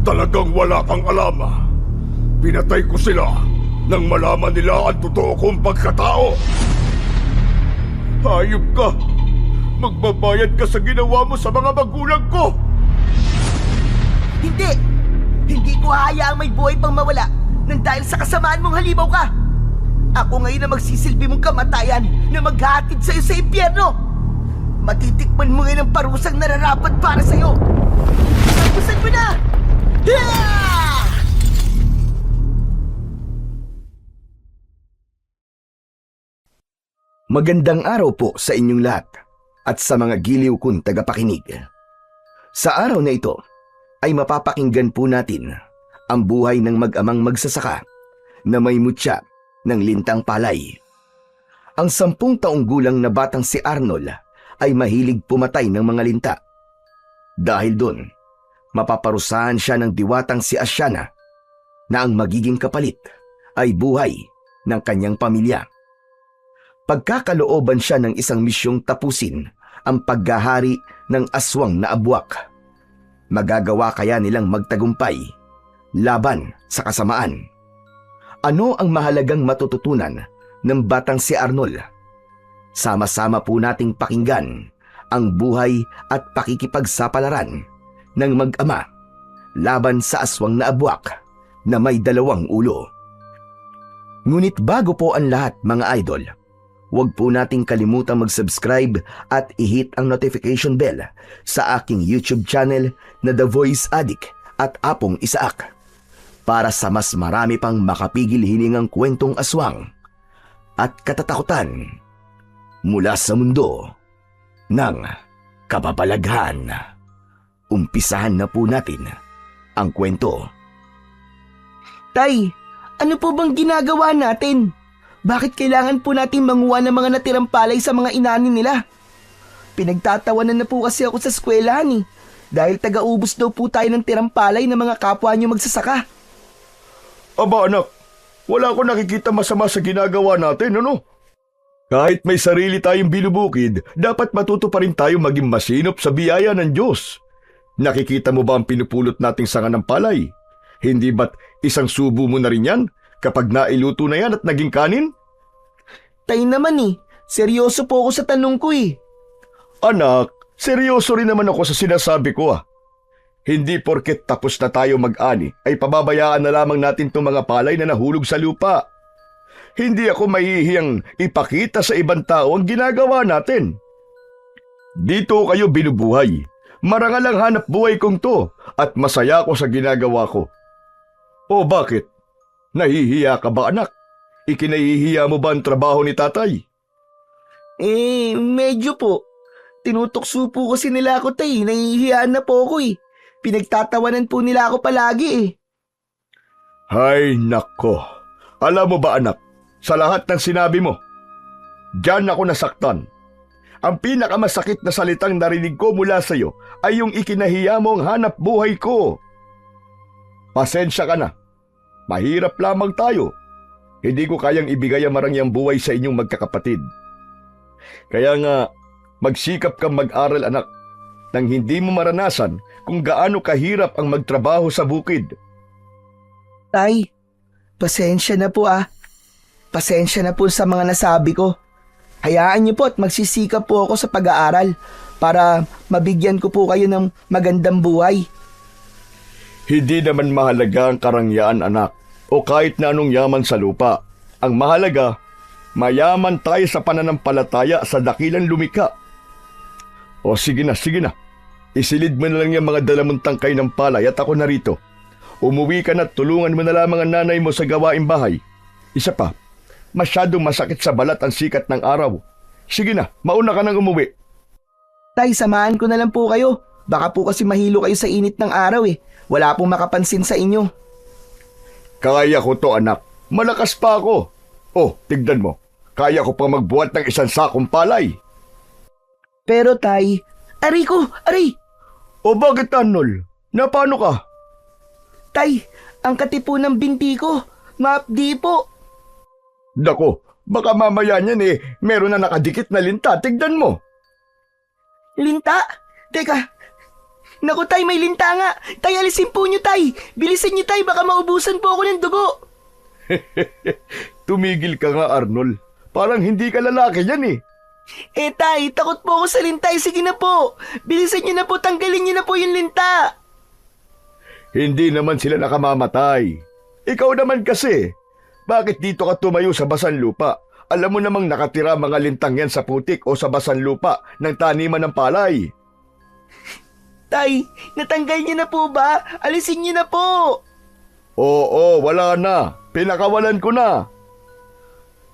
Talagang wala kang alam. Pinatay ko sila nang malaman nila ang totoo kong pagkatao. Hayop ka! Magbabayad ka sa ginawa mo sa mga magulang ko! Hindi! Hindi ko hahayaang may buhay pang mawala nang dahil sa kasamaan mong halimaw ka! Ako ngayon ang magsisilbi mong kamatayan na maghahatid sa'yo sa impyerno! Matitikman mo ngayon ang parusang nararapat para sa'yo! Tapusan mo na! Ah! Magandang araw po sa inyong lahat at sa mga giliw kong tagapakinig. Sa araw na ito ay mapapakinggan po natin ang buhay ng mag-amang magsasaka na may mutya ng lintang palay. Ang 10 taong gulang na batang si Arnold ay mahilig pumatay ng mga linta. Dahil doon, mapaparusahan siya ng diwatang si Asiana na ang magiging kapalit ay buhay ng kanyang pamilya. Pagkakalooban siya ng isang misyong tapusin ang paghahari ng aswang na abwak. Magagawa kaya nilang magtagumpay laban sa kasamaan? Ano ang mahalagang matututunan ng batang si Arnold? Sama-sama po nating pakinggan ang buhay at pakikipagsapalaran ng mag-ama laban sa aswang na abwak na may 2 ulo. Ngunit bago po ang lahat, mga idol, huwag po nating kalimutang mag-subscribe at i-hit ang notification bell sa aking YouTube channel na The Voice Addict at Apong Isaak para sa mas marami pang makapigil hiningang kwentong aswang at katatakutan mula sa mundo ng kababalaghan. Umpisahan na po natin ang kwento. Tay, ano po bang ginagawa natin? Bakit kailangan po natin manguha ng mga natirang palay sa mga inanin nila? Pinagtatawanan na po kasi ako sa eskwelahan dahil taga-ubos daw po tayo ng tirang palay ng mga kapwa niyo magsasaka. Aba anak, wala ko nakikita masama sa ginagawa natin, ano? Kahit may sarili tayong binubukid, dapat matuto pa rin tayo maging masinop sa biyaya ng Diyos. Nakikita mo ba ang pinupulot nating sanga ng palay? Hindi ba't isang subo mo na rin yan kapag nailuto na yan at naging kanin? Tay naman seryoso po ako sa tanong ko Anak, seryoso rin naman ako sa sinasabi ko Hindi porket tapos na tayo mag-ani ay pababayaan na lamang natin itong mga palay na nahulog sa lupa. Hindi ako mahihiyang ipakita sa ibang tao ang ginagawa natin. Dito kayo binubuhay. Marangal ang hanap buhay kong to at masaya ako sa ginagawa ko. O bakit? Nahihiya ka ba, anak? Ikinahihiya mo ba ang trabaho ni tatay? Medyo po. Tinutokso po kasi nila ako, tay. Nahihiyaan na po ako Pinagtatawanan po nila ako palagi Hay nako. Alam mo ba, anak, sa lahat ng sinabi mo, diyan ako nasaktan. Ang pinakamasakit na salitang narinig ko mula sa iyo ay yung ikinahiya mo ang hanap buhay ko. Pasensya ka na. Mahirap lamang tayo. Hindi ko kayang ibigay ang marangyang buhay sa inyong magkakapatid. Kaya nga, magsikap kang mag-aral, anak, nang hindi mo maranasan kung gaano kahirap ang magtrabaho sa bukid. Tay, pasensya na po Pasensya na po sa mga nasabi ko. Hayaan niyo po at magsisikap po ako sa pag-aaral para mabigyan ko po kayo ng magandang buhay. Hindi naman mahalaga ang karangyaan, anak, o kahit na anong yaman sa lupa. Ang mahalaga, mayaman tayo sa pananampalataya sa dakilang lumikha. O sige na. Isilid mo na lang yung mga dalamong tangkay ng palay at ako narito. Umuwi ka na at tulungan mo na lamang ang nanay mo sa gawaing bahay. Isa pa, masyadong masakit sa balat ang sikat ng araw. Sige na, mauna ka nang umuwi. Tay, samahan ko na lang po kayo. Baka po kasi mahilo kayo sa init ng araw Wala pong makapansin sa inyo. Kaya ko to, anak. Malakas pa ako. Oh, tignan mo. Kaya ko pa magbuhat ng 1 sakong palay. Pero tay, aray! O bakit, Arnold? Napano ka? Tay, ang katipo ng binti ko. Maapdi po. Dako, baka mamaya niyan meron na nakadikit na linta. Tignan mo. Linta? Teka, Naku tay, may linta nga. Tay, alisin po nyo tay. Bilisan nyo tay, baka maubusan po ako ng dugo. Tumigil ka nga, Arnold. Parang hindi ka lalaki yan eh. Eh tay, takot po ako sa linta. Sige na po. Bilisan nyo na po, tanggalin nyo na po yung linta. Hindi naman sila nakamamatay. Ikaw naman kasi. Bakit dito ka tumayo sa basan lupa? Alam mo namang nakatira mga lintang yan sa putik o sa basan lupa ng taniman ng palay. Tay, natanggal nyo na po ba? Alisin nyo na po. Oo, wala na. Pinakawalan ko na.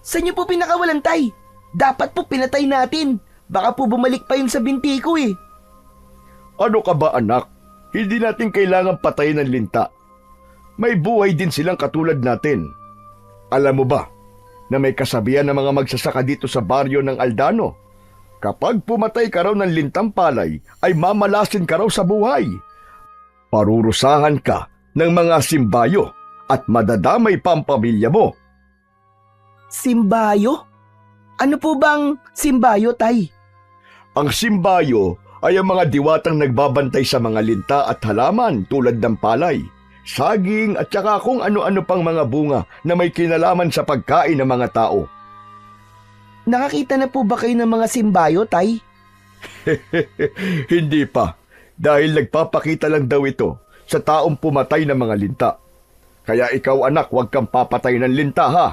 Saan nyo po pinakawalan tay? Dapat po pinatay natin. Baka po bumalik pa yun sa binti ko eh. Ano ka ba anak? Hindi natin kailangan patayin ng linta. May buhay din silang katulad natin. Alam mo ba na may kasabihan ng mga magsasaka dito sa baryo ng Aldano? Kapag pumatay ka raw ng lintang palay, ay mamalasin ka raw sa buhay. Parurusahan ka ng mga simbayo at madadamay pa ang pamilya mo. Simbayo? Ano po bang simbayo tay? Ang simbayo ay ang mga diwatang nagbabantay sa mga linta at halaman tulad ng palay, saging at saka kung ano-ano pang mga bunga na may kinalaman sa pagkain ng mga tao. Nakakita na po ba kayo ng mga simbayo tay? Hindi pa, dahil nagpapakita lang daw ito sa taong pumatay ng mga linta. Kaya ikaw anak, huwag kang papatay ng linta ha.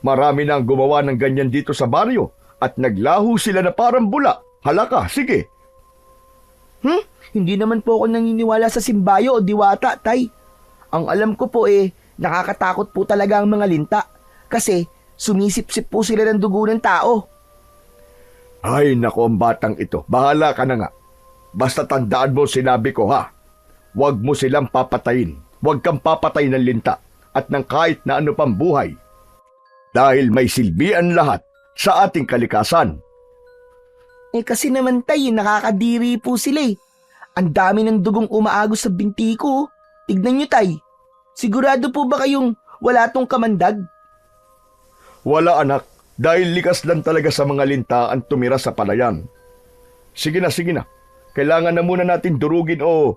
Marami na ang gumawa ng ganyan dito sa baryo at naglaho sila na parang bula. Halaka, sige. Hindi naman po ako naniniwala sa simbayo o diwata, tay. Ang alam ko po nakakatakot po talaga ang mga linta. Kasi sumisip-sip po sila ng dugo ng tao. Ay nako ang batang ito, bahala ka na nga. Basta tandaan mo sinabi ko ha. Huwag mo silang papatayin. Huwag kang papatay ng linta at ng kahit na ano pang buhay. Dahil may silbian lahat sa ating kalikasan. Kasi naman tay, nakakadiri po sila eh. Ang dami ng dugong umaagos sa binti ko. Tignan nyo tay. Sigurado po ba kayong wala tong kamandag? Wala anak, dahil likas lang talaga sa mga linta ang tumira sa palayan. Sige na, sige na. Kailangan na muna natin durugin o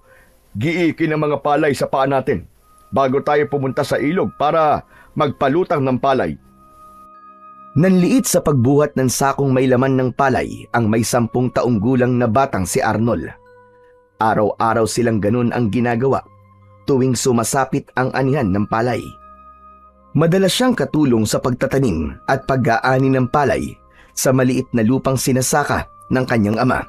giikin ang mga palay sa paa natin bago tayo pumunta sa ilog para magpalutang ng palay. Nanliit sa pagbuhat ng sakong may laman ng palay ang may 10 taong gulang na batang si Arnold. Araw-araw silang ganun ang ginagawa tuwing sumasapit ang anihan ng palay. Madalas siyang katulong sa pagtatanim at pag-aani ng palay sa maliit na lupang sinasaka ng kanyang ama.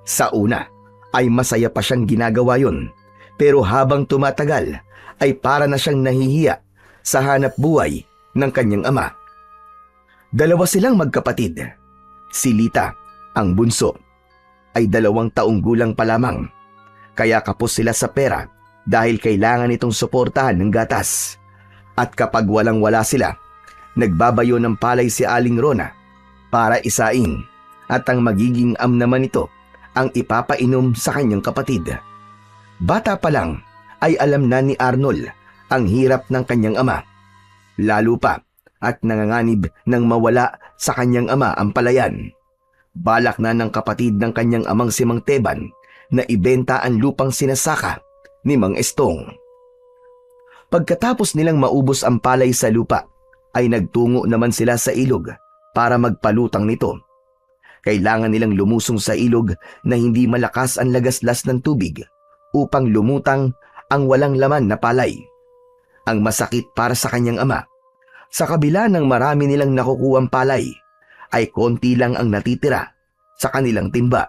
Sa una ay masaya pa siyang ginagawa yon, pero habang tumatagal ay para na siyang nahihiya sa hanap buhay ng kanyang ama. Dalawa silang magkapatid. Si Lita, ang bunso, ay 2 taong gulang pa lamang. Kaya kapos sila sa pera dahil kailangan itong suportahan ng gatas. At kapag walang-wala sila, nagbabayo ng palay si Aling Rona para isain at ang magiging naman ito ang ipapainom sa kanyang kapatid. Bata pa lang ay alam na ni Arnold ang hirap ng kanyang ama. Lalo pa at nanganganib nang mawala sa kanyang ama ang palayan. Balak na ng kapatid ng kanyang amang si Mang Teban na ibenta ang lupang sinasaka ni Mang Estong. Pagkatapos nilang maubos ang palay sa lupa, ay nagtungo naman sila sa ilog para magpalutang nito. Kailangan nilang lumusong sa ilog na hindi malakas ang lagaslas ng tubig upang lumutang ang walang laman na palay. Ang masakit para sa kanyang ama, sa kabila ng marami nilang nakukuhang palay, ay konti lang ang natitira sa kanilang timba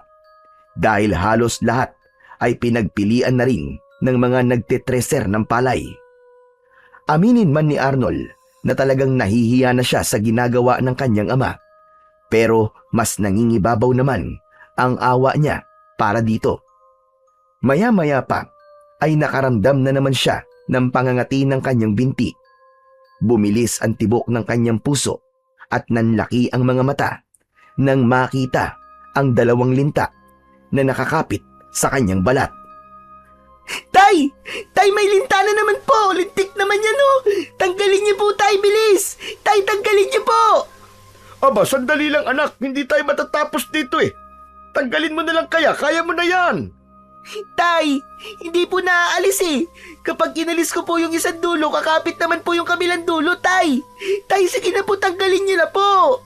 dahil halos lahat ay pinagpilian na rin ng mga nagtetreser ng palay. Aminin man ni Arnold na talagang nahihiya na siya sa ginagawa ng kanyang ama, pero mas nangingibabaw naman ang awa niya para dito. Maya-maya pa ay nakaramdam na naman siya ng pangangati ng kanyang binti. Bumilis ang tibok ng kanyang puso at nanlaki ang mga mata nang makita ang 2 linta na nakakapit sa kanyang balat. Tay! Tay, may linta na naman po! Lintik naman yan oh! Tanggalin niyo po tay, bilis! Tay, tanggalin niyo po! Aba, sandali lang anak, hindi tayo matatapos dito eh. Tanggalin mo na lang kaya mo na yan. Tay, hindi po naaalis eh. Kapag inalis ko po yung isang dulo, kakapit naman po yung kabilang dulo, Tay. Tay, sige na po, tanggalin niyo na po.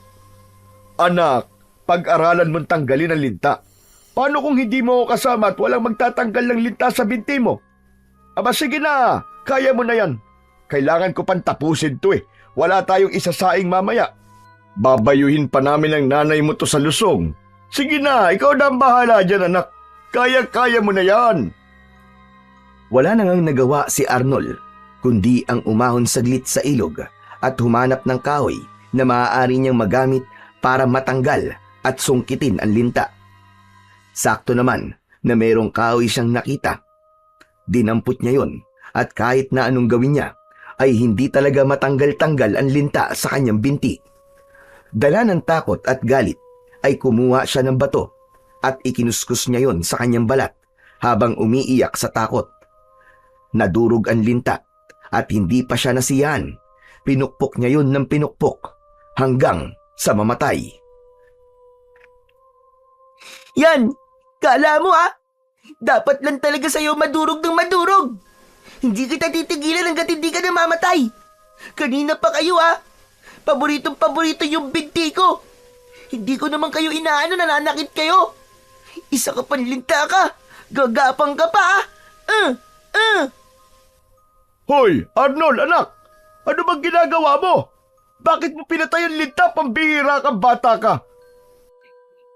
Anak, pag-aralan mong tanggalin ang linta. Paano kung hindi mo ako kasama at walang magtatanggal ng linta sa binti mo? Aba sige na, kaya mo na yan. Kailangan ko pang tapusin to eh. Wala tayong isasaing mamaya. Babayuhin pa namin ang nanay mo to sa lusong. Sige na, ikaw na ang bahala dyan, anak. Kaya-kaya mo na yan. Wala na ngang nagawa si Arnold, kundi ang umahon saglit sa ilog at humanap ng kahoy na maaari niyang magamit para matanggal at sungkitin ang linta. Sakto naman na mayroong kahoy siyang nakita. Dinampot niya yon at kahit na anong gawin niya, ay hindi talaga matanggal-tanggal ang linta sa kanyang binti. Dala ng takot at galit ay kumuha siya ng bato at ikinuskus niya yon sa kanyang balat habang umiiyak sa takot. Nadurog ang linta at hindi pa siya nasiyahan. Pinukpok niya yon ng pinukpok hanggang sa mamatay. Yan, kala mo dapat lang talaga sa'yo madurog ng madurog. Hindi kita titigilan hanggat hindi ka namamatay. Kanina pa kayo paboritong-paborito yung binti ko. Hindi ko naman kayo inaano, nananakit kayo. Isa ka panlinta ka. Gagapang ka pa Hoy, Arnold, anak! Ano bang ginagawa mo? Bakit mo pinatay ang linta? Pambihira kang bata ka.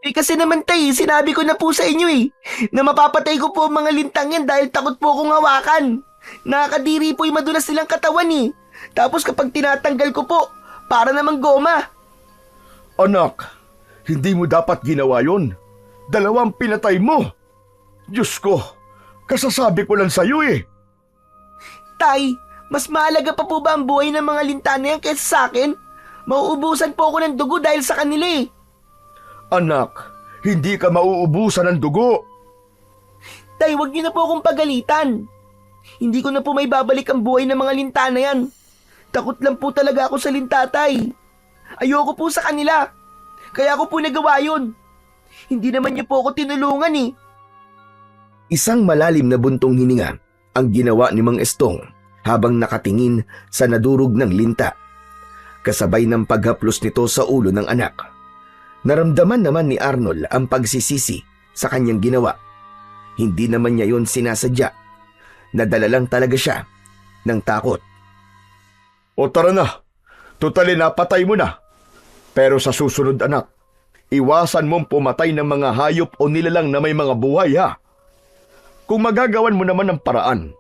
Kasi naman tay, sinabi ko na po sa inyo na mapapatay ko po ang mga lintang yan dahil takot po akong hawakan. Nakakadiri po yung madulas nilang katawan Tapos kapag tinatanggal ko po, para namang goma. Anak, hindi mo dapat ginawa yon. 2 pinatay mo. Diyos ko, kasasabi ko lang sa'yo eh. Tay, mas mahalaga pa po ba ang buhay ng mga lintana yan kaysa sa akin? Mauubusan po ako ng dugo dahil sa kanila Anak, hindi ka mauubusan ng dugo. Tay, wag niyo na po akong pagalitan. Hindi ko na po may babalik ang buhay ng mga lintana yan. Takot lang po talaga ako sa linta, Tay. Ayoko po sa kanila. Kaya ako po nagawa yun. Hindi naman niyo po ako tinulungan Isang malalim na buntong hininga ang ginawa ni Mang Estong habang nakatingin sa nadurog ng linta. Kasabay ng paghaplos nito sa ulo ng anak. Naramdaman naman ni Arnold ang pagsisisi sa kanyang ginawa. Hindi naman niya yon sinasadya. Nadala lang talaga siya ng takot. O tara na, tutali napatay mo na. Pero sa susunod anak, iwasan mong pumatay ng mga hayop o nilalang na may mga buhay ha. Kung magagawan mo naman ng paraan,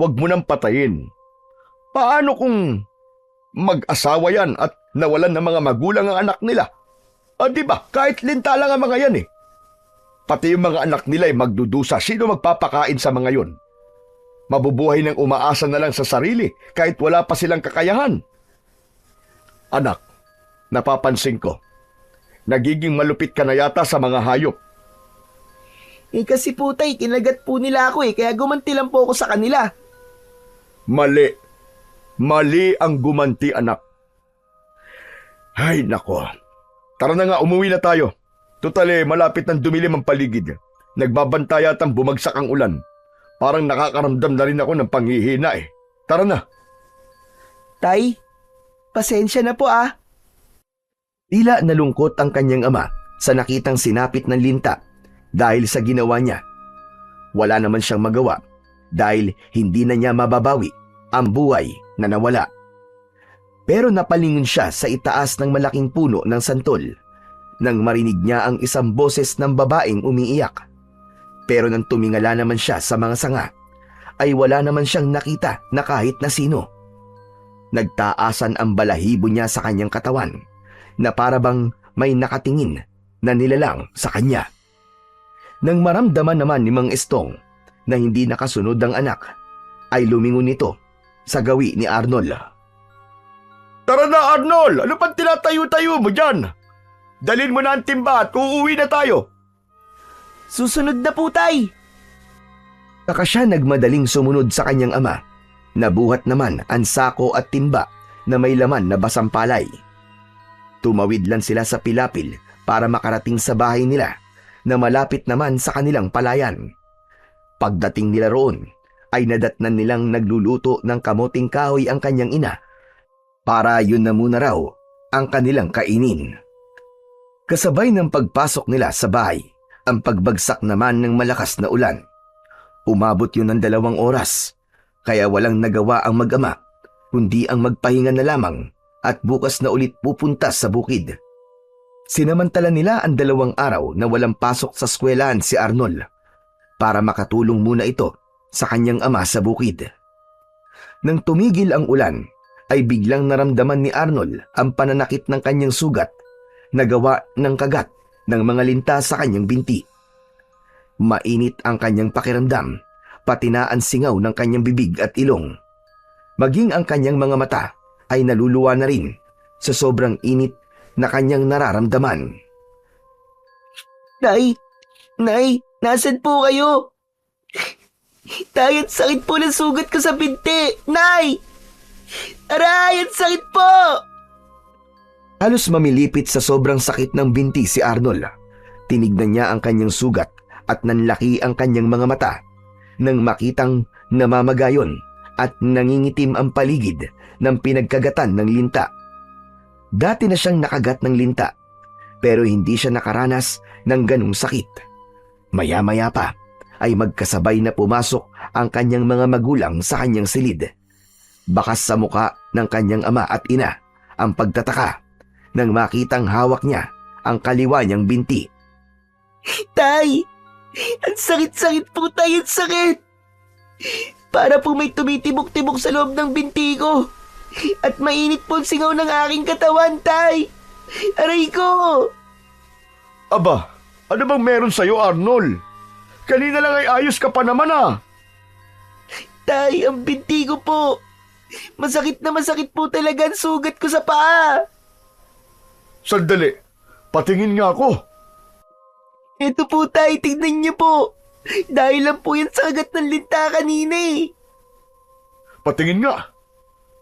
huwag mo nang patayin. Paano kung mag-asawa yan at nawalan ng mga magulang ang anak nila? Di ba, kahit linta lang ang mga yan Pati yung mga anak nila ay magdudusa. Sino magpapakain sa mga yon? Mabubuhay ng umaasa na lang sa sarili kahit wala pa silang kakayahan. Anak, napapansin ko, nagiging malupit ka na yata sa mga hayop. Kasi po tay, kinagat po nila ako kaya gumanti lang po ako sa kanila. Mali. Mali ang gumanti, anak. Ay, nako. Tara na nga, umuwi na tayo. Tutali, malapit ng dumilim ang paligid. Nagbabanta yatang bumagsak ang ulan. Parang nakakaramdam na rin ako ng panghihina Tara na. Tay, pasensya na po Tila nalungkot ang kanyang ama sa nakitang sinapit ng linta dahil sa ginawa niya. Wala naman siyang magawa dahil hindi na niya mababawi ang buhay na nawala. Pero napalingon siya sa itaas ng malaking puno ng santol nang marinig niya ang isang boses ng babaeng umiiyak. Pero nang tumingala naman siya sa mga sanga, ay wala naman siyang nakita na kahit na sino. Nagtaasan ang balahibo niya sa kanyang katawan na parabang may nakatingin na nilalang sa kanya. Nang maramdaman naman ni Mang Estong na hindi nakasunod ang anak, ay lumingon nito sa gawi ni Arnold. Tara na, Arnold! Ano pang tinatayo-tayo mo dyan? Dalhin mo na ang timba at uuwi na tayo. Susunod na po, tay. Saka siya nagmadaling sumunod sa kanyang ama. Nabuhat naman ang sako at timba na may laman na basang palay. Tumawid lang sila sa pilapil para makarating sa bahay nila na malapit naman sa kanilang palayan. Pagdating nila roon, ay nadatnan nilang nagluluto ng kamuting kahoy ang kanyang ina para yun na muna raw ang kanilang kainin. Kasabay ng pagpasok nila sa bahay, ang pagbagsak naman ng malakas na ulan. Umabot yun ng 2 oras, kaya walang nagawa ang mag-ama, kundi ang magpahinga na lamang at bukas na ulit pupunta sa bukid. Sinamantala nila ang 2 araw na walang pasok sa eskwelahan si Arnold para makatulong muna ito sa kanyang ama sa bukid. Nang tumigil ang ulan, ay biglang naramdaman ni Arnold ang pananakit ng kanyang sugat na gawa ng kagat ng mga linta sa kanyang binti. Mainit ang kanyang pakiramdam, pati na ang singaw ng kanyang bibig at ilong. Maging ang kanyang mga mata ay naluluwa na rin sa sobrang init na kanyang nararamdaman. Nay! Nay! Nasaan po kayo? Tay, ang sakit po ng sugat ko sa binti! Nay! Aray, ang sakit po! Halos mamilipit sa sobrang sakit ng binti si Arnold. Tinignan niya ang kanyang sugat at nanlaki ang kanyang mga mata nang makitang namamagayon at nangingitim ang paligid ng pinagkagatan ng linta. Dati na siyang nakagat ng linta pero hindi siya nakaranas ng ganung sakit. Maya-maya pa ay magkasabay na pumasok ang kanyang mga magulang sa kanyang silid. Bakas sa muka ng kanyang ama at ina ang pagtataka nang makitang hawak niya ang kaliwa niyang binti. Tay! Ang sakit-sakit po, tay! Ang sakit! Para po may tumitibok-tibok sa loob ng binti ko. At mainit po ang singaw ng aking katawan, tay! Aray ko! Aba, ano bang meron sa'yo, Arnold? Kanina lang ay ayos ka pa naman ah. Tay, ang binti ko po. Masakit na masakit po talaga ang sugat ko sa paa. Sandali, patingin nga ako. Ito po, tay, tignan niyo po. Dahil lang po yan sa kagat ng linta kanina eh. Patingin nga.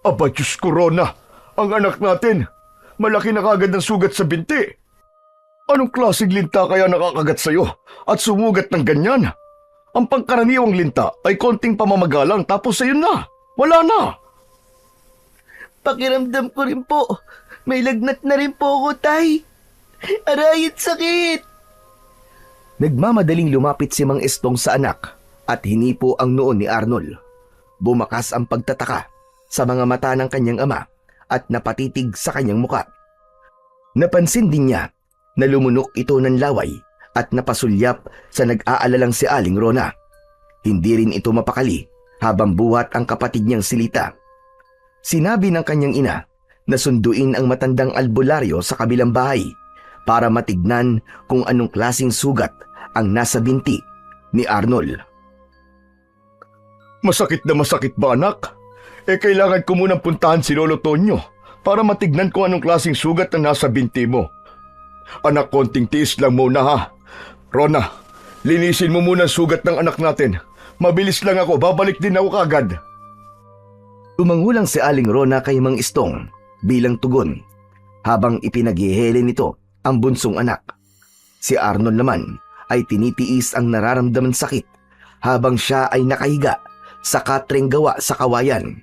Aba, Diyos ko, Rona. Ang anak natin, malaki na kagad ang sugat sa binti. Anong klaseng linta kaya nakakagat sa'yo at sumugat ng ganyan? Ang pangkaraniwang linta ay konting pamamagalang tapos ayun na. Wala na. Pakiramdam ko rin po. May lagnat na rin po ako, tay. Aray, at sakit. Nagmamadaling lumapit si Mang Estong sa anak at hinipo ang noo ni Arnold. Bumakas ang pagtataka sa mga mata ng kanyang ama at napatitig sa kanyang muka. Napansin din niya na lumunok ito ng laway at napasulyap sa nag-aalalang si Aling Rona. Hindi rin ito mapakali habang buhat ang kapatid niyang si Lita. Sinabi ng kanyang ina na sunduin ang matandang albularyo sa kabilang bahay para matignan kung anong klaseng sugat ang nasa binti ni Arnold. Masakit na masakit ba, anak? Kailangan ko munang puntahan si Lolo Tonyo para matignan kung anong klaseng sugat ang nasa binti mo. Anak, konting tiis lang muna ha. Rona, linisin mo muna ang sugat ng anak natin. Mabilis lang ako, babalik din ako kagad. Tumangulang si Aling Rona kay Mang Istong bilang tugon habang ipinaghihele nito ang bunsong anak. Si Arnold naman ay tinitiis ang nararamdaman sakit habang siya ay nakahiga sa katreng gawa sa kawayan.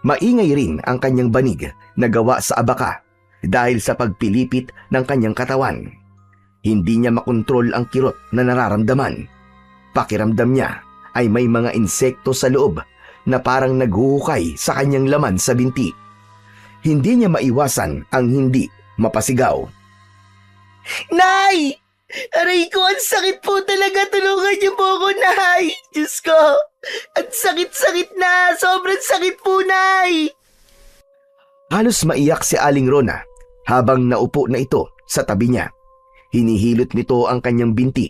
Maingay rin ang kanyang banig na gawa sa abaka dahil sa pagpilipit ng kanyang katawan. Hindi niya makontrol ang kirot na nararamdaman. Pakiramdam niya ay may mga insekto sa loob na parang naghuhukay sa kanyang laman sa binti. Hindi niya maiwasan ang hindi mapasigaw. Nay! Aray ko, ang sakit po talaga. Tulungan niyo po ako, Nay. Diyos ko, ang sakit-sakit na. Sobrang sakit po, Nay. Halos maiyak si Aling Rona habang naupo na ito sa tabi niya. Hinihilot nito ang kanyang binti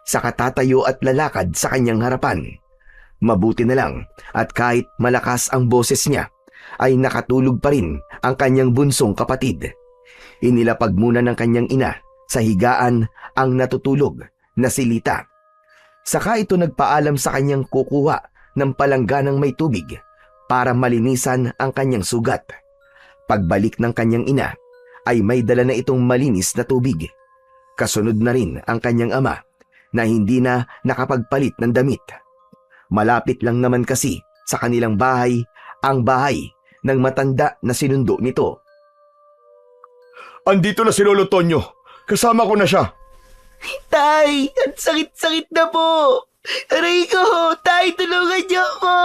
sa katatayo at lalakad sa kanyang harapan. Mabuti na lang at kahit malakas ang boses niya, ay nakatulog pa rin ang kanyang bunsong kapatid. Inilapag muna ng kanyang ina sa higaan ang natutulog na si Lita. Saka ito nagpaalam sa kanyang kukuha ng palangganang may tubig para malinisan ang kanyang sugat. Pagbalik ng kanyang ina ay may dala na itong malinis na tubig. Kasunod na rin ang kanyang ama na hindi na nakapagpalit ng damit. Malapit lang naman kasi sa kanilang bahay ang bahay ng matanda na sinundo nito. Andito na si Lolo Tonyo. Kasama ko na siya. Tay, ang sakit-sakit na po. Aray ko, tay, tulungan niyo ako.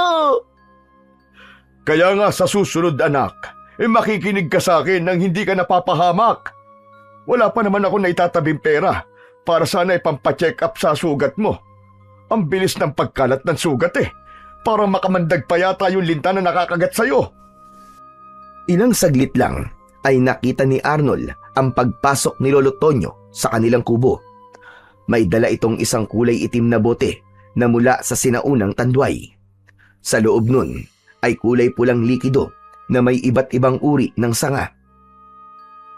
Kaya nga sa susunod anak, makikinig ka sa akin nang hindi ka napapahamak. Wala pa naman ako naitatabing pera para sana ipampacheck up sa sugat mo. Ang bilis ng pagkalat ng sugat Parang makamandag pa yata yung linta na nakakagat sa'yo. Ilang saglit lang ay nakita ni Arnold ang pagpasok ni Lolo Tonyo sa kanilang kubo. May dala itong isang kulay itim na bote na mula sa sinaunang tandway. Sa loob nun ay kulay pulang likido na may iba't ibang uri ng sanga.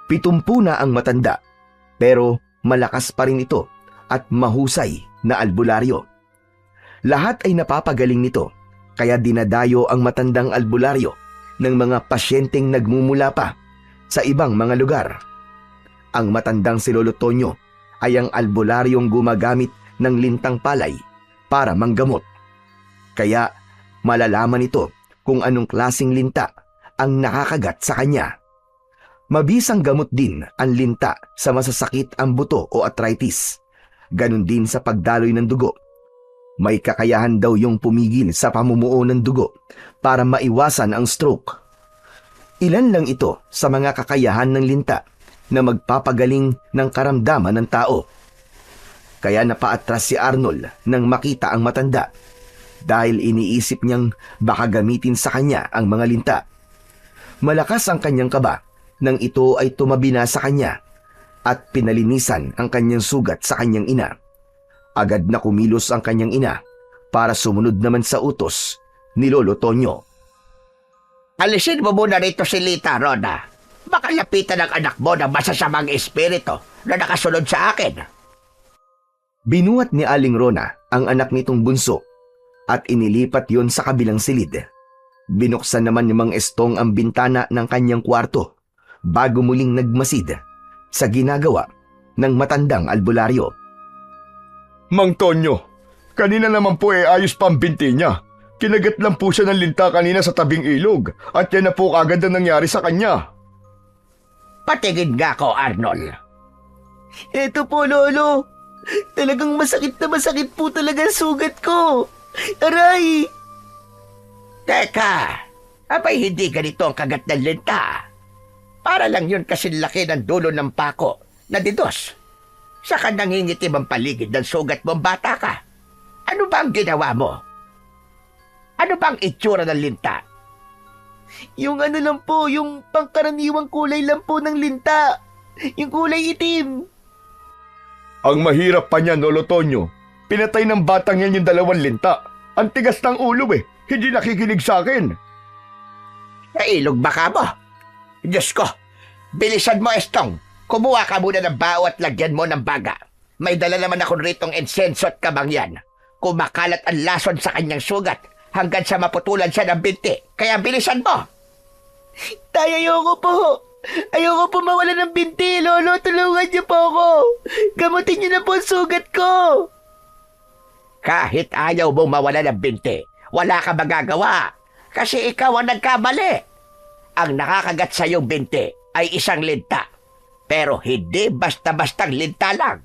70 na ang matanda, pero malakas pa rin ito at mahusay na albularyo. Lahat ay napapagaling nito, kaya dinadayo ang matandang albularyo ng mga pasyenteng nagmumula pa sa ibang mga lugar. Ang matandang si Lolo Tonyo ay ang albularyong gumagamit ng lintang palay para manggamot. Kaya malalaman ito kung anong klasing linta ang nakakagat sa kanya. Mabisang gamot din ang linta sa masasakit ang buto o arthritis. Ganon din sa pagdaloy ng dugo. May kakayahan daw yung pumigil sa pamumuo ng dugo para maiwasan ang stroke. Ilan lang ito sa mga kakayahan ng linta na magpapagaling ng karamdaman ng tao. Kaya napaatras si Arnold nang makita ang matanda dahil iniisip niyang baka gamitin sa kanya ang mga linta. Malakas ang kanyang kaba nang ito ay tumabi na sa kanya at pinalinisan ang kanyang sugat sa kanyang ina. Agad na kumilos ang kanyang ina para sumunod naman sa utos ni Lolo Tonyo. Alisin mo muna rito si Lita, Rona. Baka lapitan ng anak mo ng masasamang espiritu na nakasunod sa akin. Binuhat ni Aling Rona ang anak nitong bunso at inilipat yon sa kabilang silid. Binuksan naman ni Mang Estong ang bintana ng kanyang kwarto bago muling nagmasid sa ginagawa ng matandang albularyo. Mang Tonyo, kanina naman po ayos pa ang binti niya. Kinagat lang po siya ng linta kanina sa tabing ilog at yan na po kagad ang nangyari sa kanya. Patingin nga ako, Arnold. Eto po, Lolo. Talagang masakit na masakit po talaga ang sugat ko. Aray! Teka, abay hindi ganito ang kagat ng linta. Para lang yun kasi laki ng dulo ng pako na didos. Saka nangingitim ang paligid ng sugat mong bata ka. Ano ba ang ginawa mo? Ano bang itsura ng linta? Yung ano lang po, yung pangkaraniwang kulay lang po ng linta. Yung kulay itim. Ang mahirap pa niya, Lolo Tonyo. Pinatay ng batang yan yung 2 linta. Ang tigas ng ulo Hindi nakikinig sa akin. Nailog ba ka mo? Diyos ko, bilisan mo, Estong. Kumuha ka muna ng bao at lagyan mo ng baga. May dala naman ako ritong insenso at kabangyan. Kumakalat ang lason sa kanyang sugat hanggang sa maputulan siya ng binti. Kaya bilisan mo. Tay, ayoko po. Ayoko po mawala ng binti, Lolo. Tulungan niyo po ako. Gamutin niyo na po ang sugat ko. Kahit ayaw mong mawala ng binti, wala ka magagawa. Kasi ikaw ang nagkamali. Ang nakakagat sa iyong binti ay isang linta. Pero hindi basta-bastang linta lang.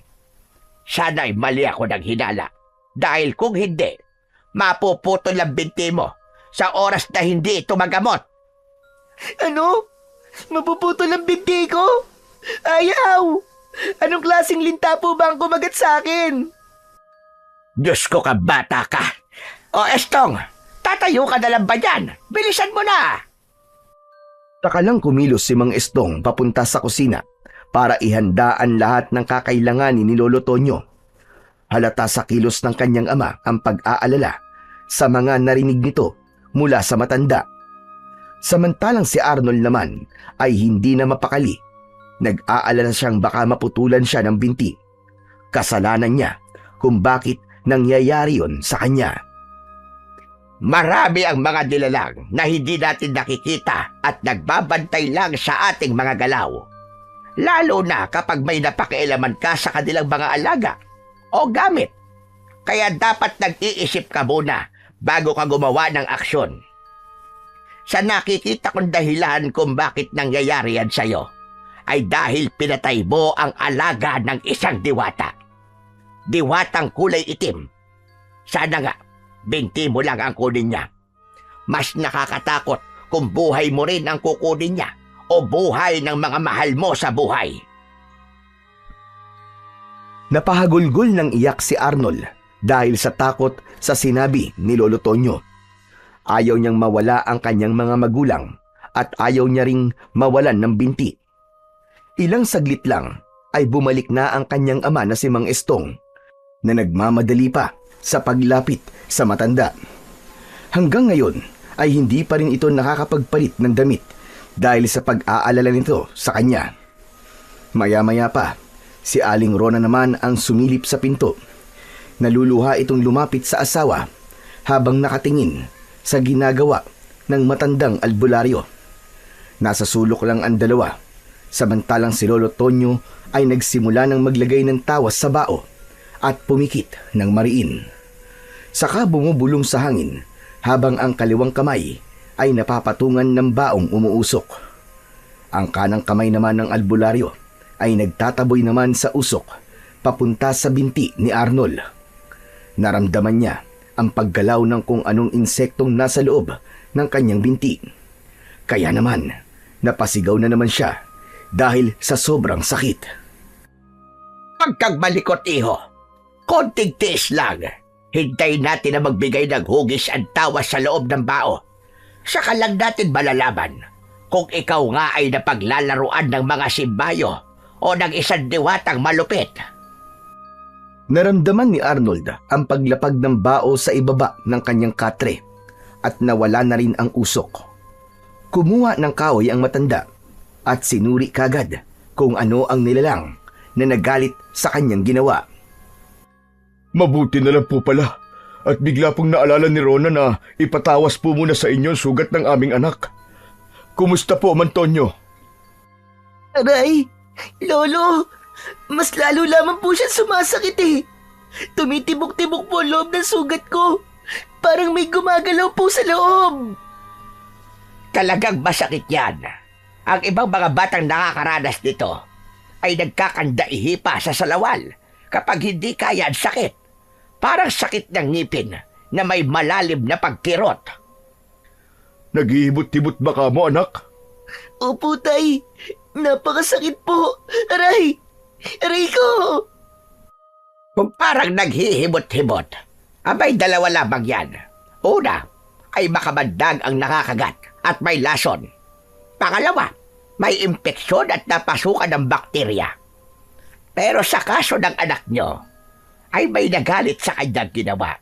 Sana'y mali ako ng hinala. Dahil kung hindi, mapuputol ang binti mo sa oras na hindi ito magamot. Ano? Mapuputol ang binti ko? Ayaw! Anong klaseng linta po ba ang kumagat sa akin? Diyos ko ka, bata ka. O Estong, tatayo ka na lang ba dyan? Bilisan mo na! Takalang kumilos si Mang Estong papunta sa kusina para ihanda ang lahat ng kakailanganin ni Lolo Tonyo. Halata sa kilos ng kanyang ama ang pag-aalala sa mga narinig nito mula sa matanda. Samantalang si Arnold naman ay hindi na mapakali. Nag-aalala siyang baka maputulan siya ng binti. Kasalanan niya kung bakit nangyayari yon sa kanya. Marami ang mga nilalang na hindi natin nakikita at nagbabantay lang sa ating mga galaw. Lalo na kapag may napakialaman ka sa kanilang mga alaga. o gamit. Kaya dapat nag-iisip ka muna bago ka gumawa ng aksyon. Sa nakikita kong dahilan kung bakit nangyayari yan sa'yo, ay dahil pinatay mo ang alaga ng isang diwata. Diwatang kulay itim. Sana nga, binti mo lang ang kunin niya. Mas nakakatakot kung buhay mo rin ang kukunin niya o buhay ng mga mahal mo sa buhay. Napahagulgol ng iyak si Arnold dahil sa takot sa sinabi ni Lolo Tonyo. Ayaw niyang mawala ang kanyang mga magulang at ayaw niya ring mawalan ng binti. Ilang saglit lang ay bumalik na ang kanyang ama na si Mang Estong na nagmamadali pa sa paglapit sa matanda. Hanggang ngayon ay hindi pa rin ito nakakapagpalit ng damit dahil sa pag-aalala nito sa kanya. Maya-maya pa, si Aling Rona naman ang sumilip sa pinto. Naluluha itong lumapit sa asawa habang nakatingin sa ginagawa ng matandang albularyo. Nasa sulok lang ang dalawa, samantalang si Lolo Tonyo ay nagsimula ng maglagay ng tawas sa bao at pumikit ng mariin. Saka bumubulong sa hangin habang ang kaliwang kamay ay napapatungan ng baong umuusok. Ang kanang kamay naman ng albularyo ay nagtataboy naman sa usok papunta sa binti ni Arnold. Naramdaman niya ang paggalaw ng kung anong insektong nasa loob ng kanyang binti. Kaya naman, napasigaw na naman siya dahil sa sobrang sakit. Huwag kang malikot, iho. Konting tiis lang. Hintayin natin na magbigay ng hugis ang tawas sa loob ng bao. Saka lang natin malalaman kung ikaw nga ay napaglalaruan ng mga simbayo o ng isang diwatang malupit. Naramdaman ni Arnold ang paglapag ng bao sa ibaba ng kanyang katre at nawala na rin ang usok. Kumuha ng kahoy ang matanda at sinuri kagad kung ano ang nilalang na nagalit sa kanyang ginawa. Mabuti na lang po pala at bigla pong naalala ni Rona na ipatawas po muna sa inyo ang sugat ng aming anak. Kumusta po, Mantonyo? Aray, Lolo, mas lalo lamang po siya sumasakit eh. Tumitibok-tibok po ang loob ng sugat ko. Parang may gumagalaw po sa loob. Talagang masakit yan. Ang ibang mga batang nakakaranas nito ay nagkakandaihi pa sa salawal kapag hindi kaya ang sakit. Parang sakit ng ngipin na may malalim na pagkirot. Naghihibot-hibot ba ka mo, anak? Opo, tay. Napakasakit po. Aray! Aray ko! Kung parang naghihibot-hibot, abay dalawa lamang yan. Una, ay makabandag ang nakakagat at may lason. Pangalawa, may impeksyon at napasukan ng bakterya. Pero sa kaso ng anak nyo, ay may nagalit sa kanyang ginawa.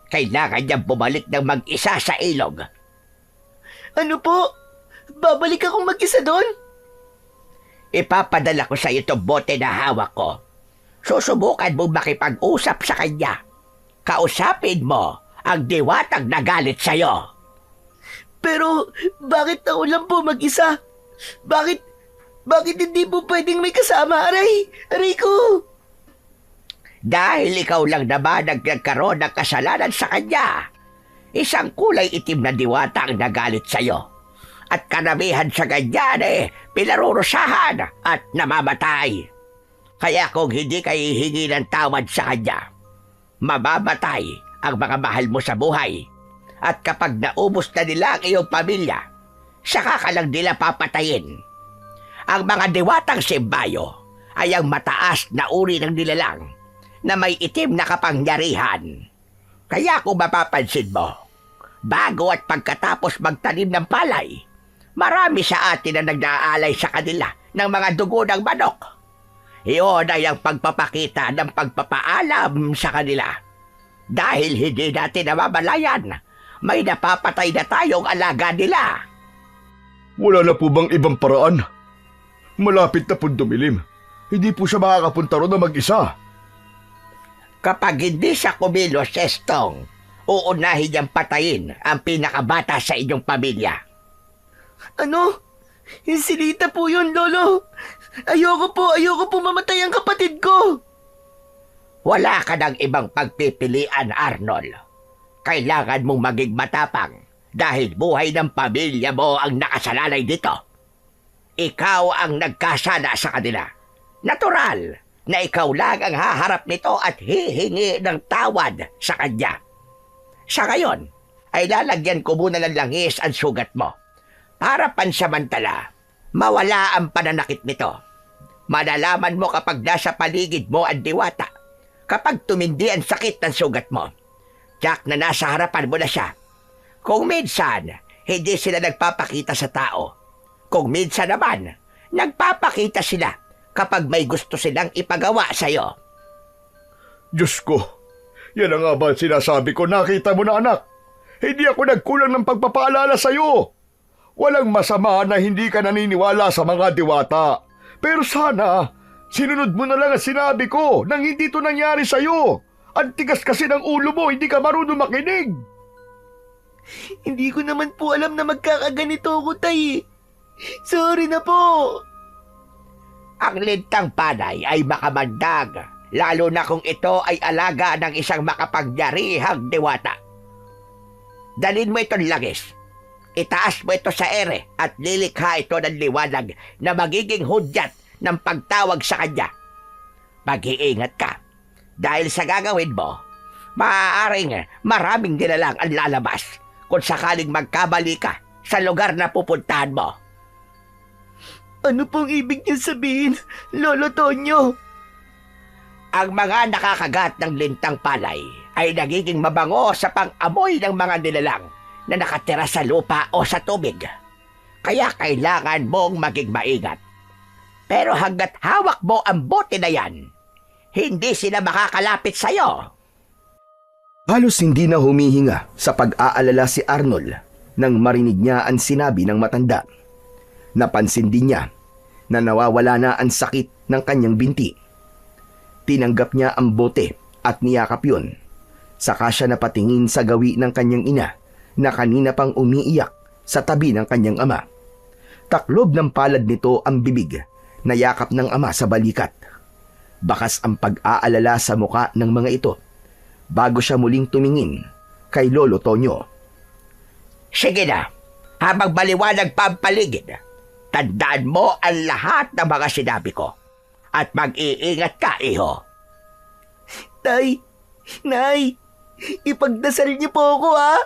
Kailangan niyang bumalik ng mag-isa sa ilog. Ano po? Babalik akong mag-isa doon? Ipapadala ko sa iyo itong bote na hawak ko. Susubukan mong makipag-usap sa kanya. Kausapin mo ang diwatang nagalit sa iyo. Pero bakit ako lang po mag-isa? Bakit hindi po pwedeng may kasama, aray? Aray ko! Dahil ikaw lang naman ang nagkaroon ng kasalanan sa kanya. Isang kulay itim na diwata ang nagalit sa iyo. At karamihan sa ganyan pinarurusahan at namamatay. Kaya kung hindi kayo hihingi ng tawad sa kanya, mamamatay ang mga mahal mo sa buhay. At kapag naubos na nila ang iyong pamilya, saka ka lang nila papatayin. Ang mga diwatang simbayo ay ang mataas na uri ng nilalang na may itim na kapangyarihan. Kaya kung mapapansin mo, bago at pagkatapos magtanim ng palay, marami sa atin na nag-aalay sa kanila ng mga dugo ng manok. Iyon ay ang pagpapakita ng pagpapaalam sa kanila. Dahil hindi natin namamalayan, may napapatay na tayong alaga nila. Wala na po bang ibang paraan? Malapit na po dumilim. Hindi po siya makakapunta ron na mag-isa. Kapag hindi siya kumilos, Estong, uunahin niyang patayin ang pinakabata sa inyong pamilya. Ano? Insilita po yun, Lolo. Ayoko po mamatay ang kapatid ko. Wala ka ng ibang pagpipilian, Arnold. Kailangan mong maging matapang dahil buhay ng pamilya mo ang nakasalalay dito. Ikaw ang nagkasala sa kanila. Natural na ikaw lang ang haharap nito at hihingi ng tawad sa kanya. Sa ngayon, ay lalagyan ko muna ng langis ang sugat mo para pansamantala mawala ang pananakit nito. Malalaman mo kapag nasa paligid mo ang diwata, kapag tumindi ang sakit ng sugat mo. Jack na nasa harapan mo na siya. Kung minsan, hindi sila nagpapakita sa tao. Kung minsan naman, nagpapakita sila kapag may gusto silang ipagawa sa'yo. Diyos ko, yan ang nga ba sinasabi ko, nakita mo na anak? Hindi ako nagkulang ng pagpapaalala sa'yo. Walang masama na hindi ka naniniwala sa mga diwata. Pero sana, sinunod mo na lang ang sinabi ko nang hindi ito nangyari sa'yo. Ang tigas kasi ng ulo mo, hindi ka marunong makinig. Hindi ko naman po alam na magkakaganito ako, tay. Sorry na po. Ang lintang panay ay makamandag, lalo na kung ito ay alaga ng isang makapangyarihang diwata. Dalhin mo itong langis. Itaas mo ito sa ere at lilikha ito ng liwanag na magiging hudyat ng pagtawag sa kanya. Mag-iingat ka dahil sa gagawin mo, maaaring maraming nilalang ang lalabas kung sakaling magkamali ka sa lugar na pupuntahan mo. Ano pong ibig niyo sabihin, Lolo Tonyo? Ang mga nakakagat ng lintang palay ay nagiging mabango sa pang-amoy ng mga nilalang na nakatira sa lupa o sa tubig. Kaya kailangan mong maging maingat. Pero hanggat hawak mo ang bote na yan, hindi sila makakalapit sa'yo. Halos hindi na humihinga sa pag-aalala si Arnold nang marinig niya ang sinabi ng matanda. Napansin din niya na nawawala na ang sakit ng kanyang binti. Tinanggap niya ang bote at niyakap yun. Saka siya napatingin sa gawi ng kanyang ina na kanina pang umiiyak sa tabi ng kanyang ama. Taklob ng palad nito ang bibig na yakap ng ama sa balikat. Bakas ang pag-aalala sa muka ng mga ito bago siya muling tumingin kay Lolo Tonyo. Sige na, habang maliwanag pa ang paligid, tandaan mo ang lahat ng mga sinabi ko at mag-iingat ka, iho. Tay, Nay, ipagdasal niyo po ako, ha?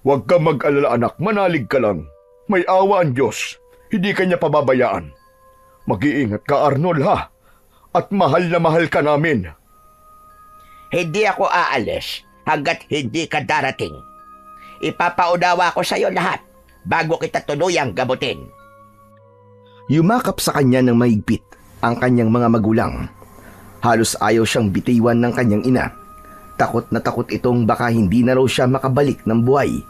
Huwag kang mag-alala anak, manalig ka lang. May awa ang Diyos, hindi kanya pababayaan. Mag-iingat ka Arnold ha, at mahal na mahal ka namin. Hindi ako aalis hanggat hindi ka darating. Ipapaunawa ko sa iyo lahat bago kita tuluyang gamutin. Yumakap sa kanya ng mahigpit ang kanyang mga magulang. Halos ayaw siyang bitiwan ng kanyang ina. Takot na takot itong baka hindi na raw siya makabalik ng buhay,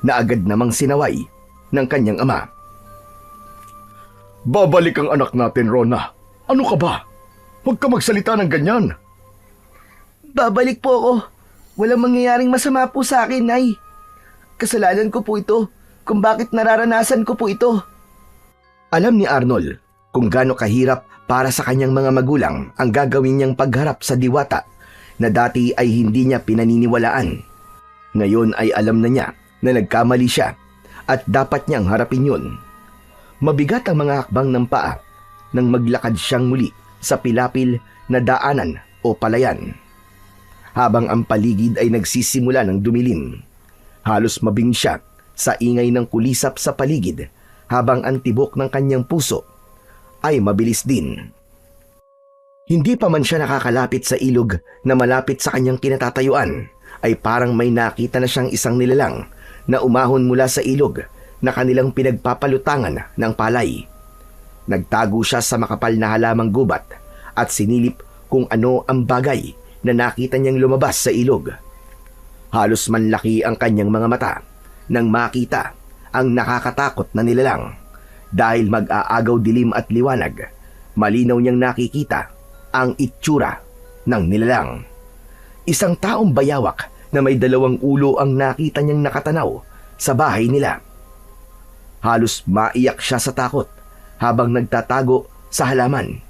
na agad namang sinaway ng kanyang ama. Babalik ang anak natin, Rona. Ano ka ba? Huwag ka magsalita ng ganyan. Babalik po ako. Walang mangyayaring masama po sa akin, Nay. Kasalanan ko po ito kung bakit nararanasan ko po ito. Alam ni Arnold kung gaano kahirap para sa kanyang mga magulang ang gagawin niyang pagharap sa diwata na dati ay hindi niya pinaniniwalaan. Ngayon ay alam na niya na nagkamali siya at dapat niyang harapin yun. Mabigat ang mga hakbang ng paa nang maglakad siyang muli sa pilapil na daanan o palayan. Habang ang paligid ay nagsisimula ng dumilim, halos mabing siya sa ingay ng kulisap sa paligid habang ang tibok ng kanyang puso ay mabilis din. Hindi pa man siya nakakalapit sa ilog na malapit sa kanyang kinatatayuan, ay parang may nakita na siyang isang nilalang na umahon mula sa ilog na kanilang pinagpapalutangan ng palay. Nagtago siya sa makapal na halamang gubat at sinilip kung ano ang bagay na nakita niyang lumabas sa ilog. Halos manlaki ang kanyang mga mata nang makita ang nakakatakot na nilalang. Dahil mag-aagaw dilim at liwanag, malinaw niyang nakikita ang itsura ng nilalang. Isang taong bayawak na may 2 ulo ang nakita niyang nakatanaw sa bahay nila. Halos maiyak siya sa takot habang nagtatago sa halaman.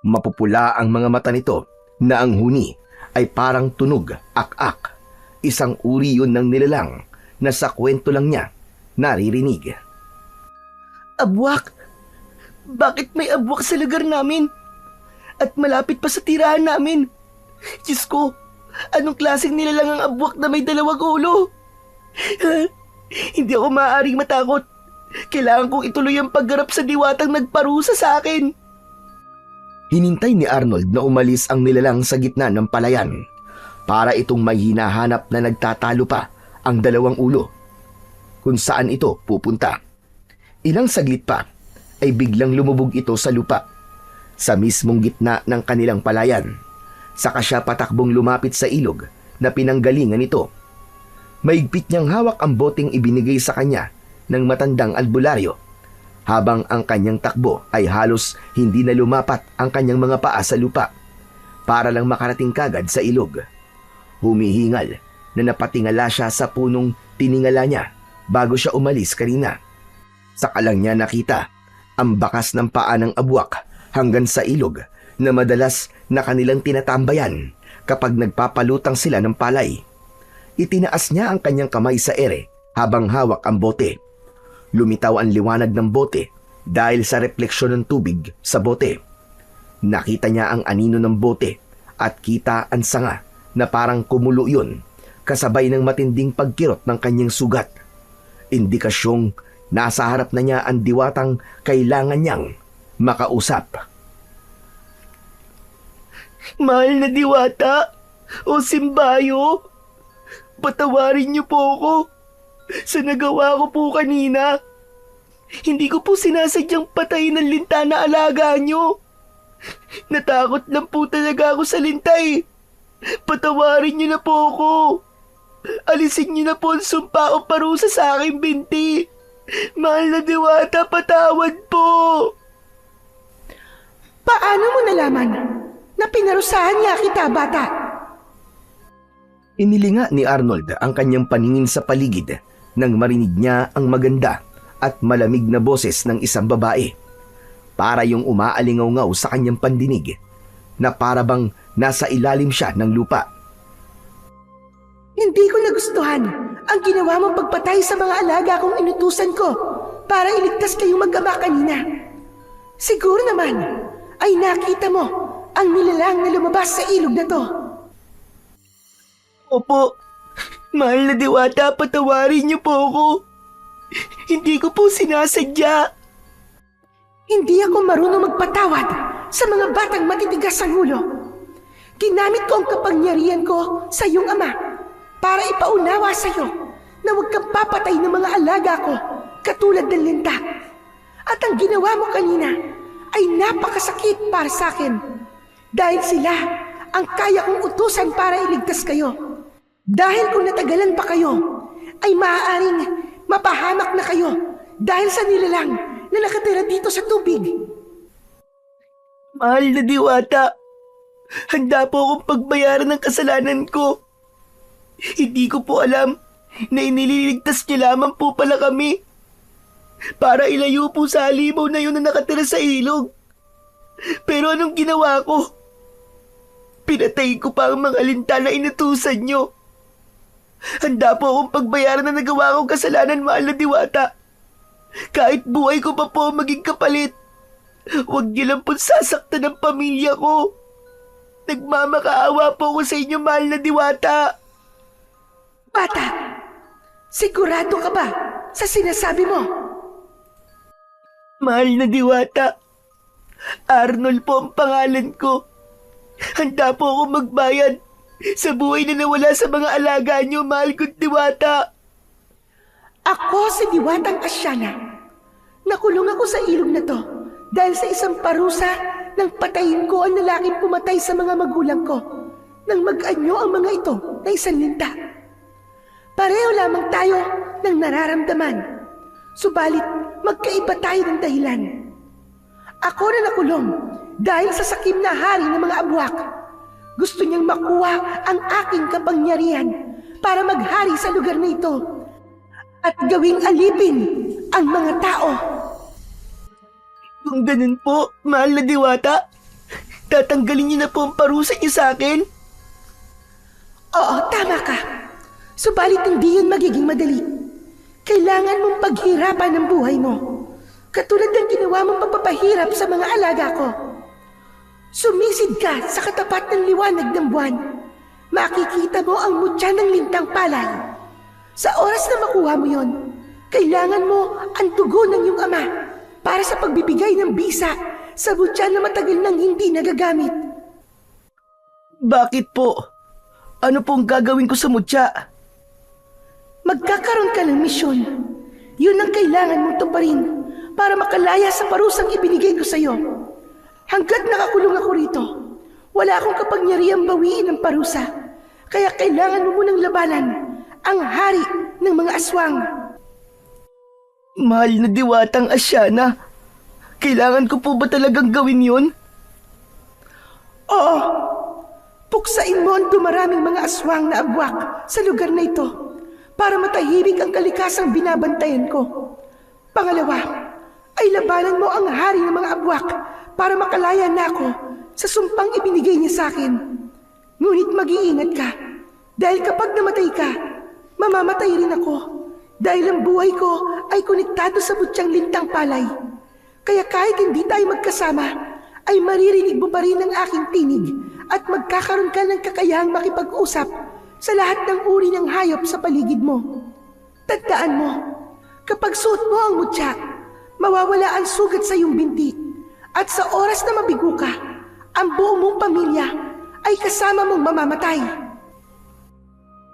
Mapupula ang mga mata nito na ang huni ay parang tunog, ak-ak. Isang uri yun ng nilalang na sa kwento lang niya naririnig. Abwak! Bakit may abwak sa lugar namin? At malapit pa sa tirahan namin. Diyos ko, anong klaseng nilalang ang abwak na may 2 ulo? Hindi ako maaaring matakot. Kailangan kong ituloy ang paggarap sa diwatang nagparusa sa akin. Hinintay ni Arnold na umalis ang nilalang sa gitna ng palayan para itong may hinahanap na nagtatalo pa ang 2 ulo. Kung saan ito pupunta. Ilang saglit pa ay biglang lumubog ito sa lupa sa mismong gitna ng kanilang palayan. Saka siya patakbong lumapit sa ilog na pinanggalingan nito. Maigpit niyang hawak ang boteng ibinigay sa kanya ng matandang albularyo, habang ang kanyang takbo ay halos hindi na lumapat ang kanyang mga paa sa lupa para lang makarating kagad sa ilog. Humihingal na napatingala siya sa punong tiningala niya bago siya umalis kanina. Saka lang niya nakita ang bakas ng paa ng abwak hanggang sa ilog na madalas na kanilang tinatambayan kapag nagpapalutang sila ng palay. Itinaas niya ang kanyang kamay sa ere habang hawak ang bote. Lumitaw ang liwanag ng bote dahil sa refleksyon ng tubig sa bote. Nakita niya ang anino ng bote at kita ang sanga na parang kumulo yun kasabay ng matinding pagkirot ng kanyang sugat. Indikasyong nasa harap na niya ang diwatang kailangan niyang makausap. Mahal na diwata o simbayo, patawarin niyo po ako sa nagawa ko po kanina. Hindi ko po sinasadyang patayin ng linta na alaga niyo. Natakot lang po talaga ako sa lintay. Patawarin niyo na po ako. Alisin niyo na po ang sumpa o parusa sa aking binti. Mahal na diwata, patawad po. Paano mo nalaman na pinarusahan niya kita, bata? Inilinga ni Arnold ang kanyang paningin sa paligid nang marinig niya ang maganda at malamig na boses ng isang babae. Para yung umaalingaw-ngaw sa kanyang pandinig na para bang nasa ilalim siya ng lupa. Hindi ko nagustuhan ang ginawa mong pagpatay sa mga alaga kong inutusan ko para iligtas kayong mag-ama kanina. Siguro naman ay nakita mo ang nilalang na lumabas sa ilog na to. Opo, mahal na diwata, patawarin niyo po ako. Hindi ko po sinasadya. Hindi ako marunong magpatawad sa mga batang matitigas ang ulo. Ginamit ko ang kapangyarihan ko sa iyong ama para ipaunawa sa iyo na huwag kang papatay ng mga alaga ko katulad ng linta. At ang ginawa mo kanina ay napakasakit para sa akin dahil sila ang kaya kong utusan para iligtas kayo. Dahil kung natagalan pa kayo, ay maaaring mapahamak na kayo dahil sa nilalang na nakatira dito sa tubig. Mahal na diwata, handa po akong pagbayaran ng kasalanan ko. Hindi ko po alam na inililigtas niya lamang po pala kami para ilayo po sa halimaw na yun na nakatira sa ilog. Pero anong ginawa ko? Pinatay ko pa ang mga linta na inutusan niyo. Handa po akong pagbayaran na nagawa kong kasalanan, mahal na diwata. Kahit buhay ko pa po maging kapalit. Huwag niyo lang po sasaktan ang pamilya ko. Nagmamakaawa po ako sa inyo, mahal na diwata. Bata, sigurado ka ba sa sinasabi mo? Mahal na diwata, Arnold po ang pangalan ko. Handa po akong magbayad sa buhay na nawala sa mga alaga niyo, mahal kong diwata. Ako si Diwatang Asyana. Nakulong ako sa ilog na to dahil sa isang parusa nang patayin ko ang lalaking pumatay sa mga magulang ko nang mag-anyo ang mga ito na isang linta. Pareho lamang tayo ng nararamdaman, subalit magkaiba tayo ng dahilan. Ako na nakulong dahil sa sakim na hari ng mga abwak. Gusto niyang makuha ang aking kapangyarihan para maghari sa lugar na ito at gawing alipin ang mga tao. Kung ganun po, mahal na diwata, Tatanggalin niyo na po ang parusa niyo sa akin? Oo, tama ka. Subalit hindi yun magiging madali. Kailangan mong paghirapan ang buhay mo. Katulad ng ginawa mong pagpapahirap sa mga alaga ko. Sumisid ka sa katapat ng liwanag ng buwan. Makikita mo ang mutya ng lintang palay. Sa oras na makuha mo yon, kailangan mo ang dugo ng iyong ama para sa pagbibigay ng bisa sa mutya na matagal nang hindi nagagamit. Bakit po? Ano pong gagawin ko sa mutya? Magkakaroon ka ng misyon. Yun ang kailangan mong tuparin para makalaya sa parusang ibinigay ko sa iyo. Hanggat nakakulong ako rito, wala akong kapangyarihang bawiin ang parusa. Kaya kailangan mo munang labanan ang hari ng mga aswang. Mahal na Diwatang Asyana, kailangan ko po ba talagang gawin yun? Oo. Puksain mo ang dumaraming mga aswang na agwak sa lugar na ito para matahimik ang kalikasang binabantayan ko. Pangalawa, ay labanan mo ang hari ng mga abwak para makalaya na ako sa sumpang ibinigay niya sa akin. Ngunit mag-iingat ka dahil kapag namatay ka, mamamatay rin ako dahil ang buhay ko ay konektado sa butyang lintang palay. Kaya kahit hindi tayo magkasama, ay maririnig mo pa rin ang aking tinig at magkakaroon ka ng kakayahang makipag-usap sa lahat ng uri ng hayop sa paligid mo. Tandaan mo, kapag suot mo ang mutya, mawawala ang sugat sa iyong binti at sa oras na mabigo ka, ang buong mong pamilya ay kasama mong mamamatay.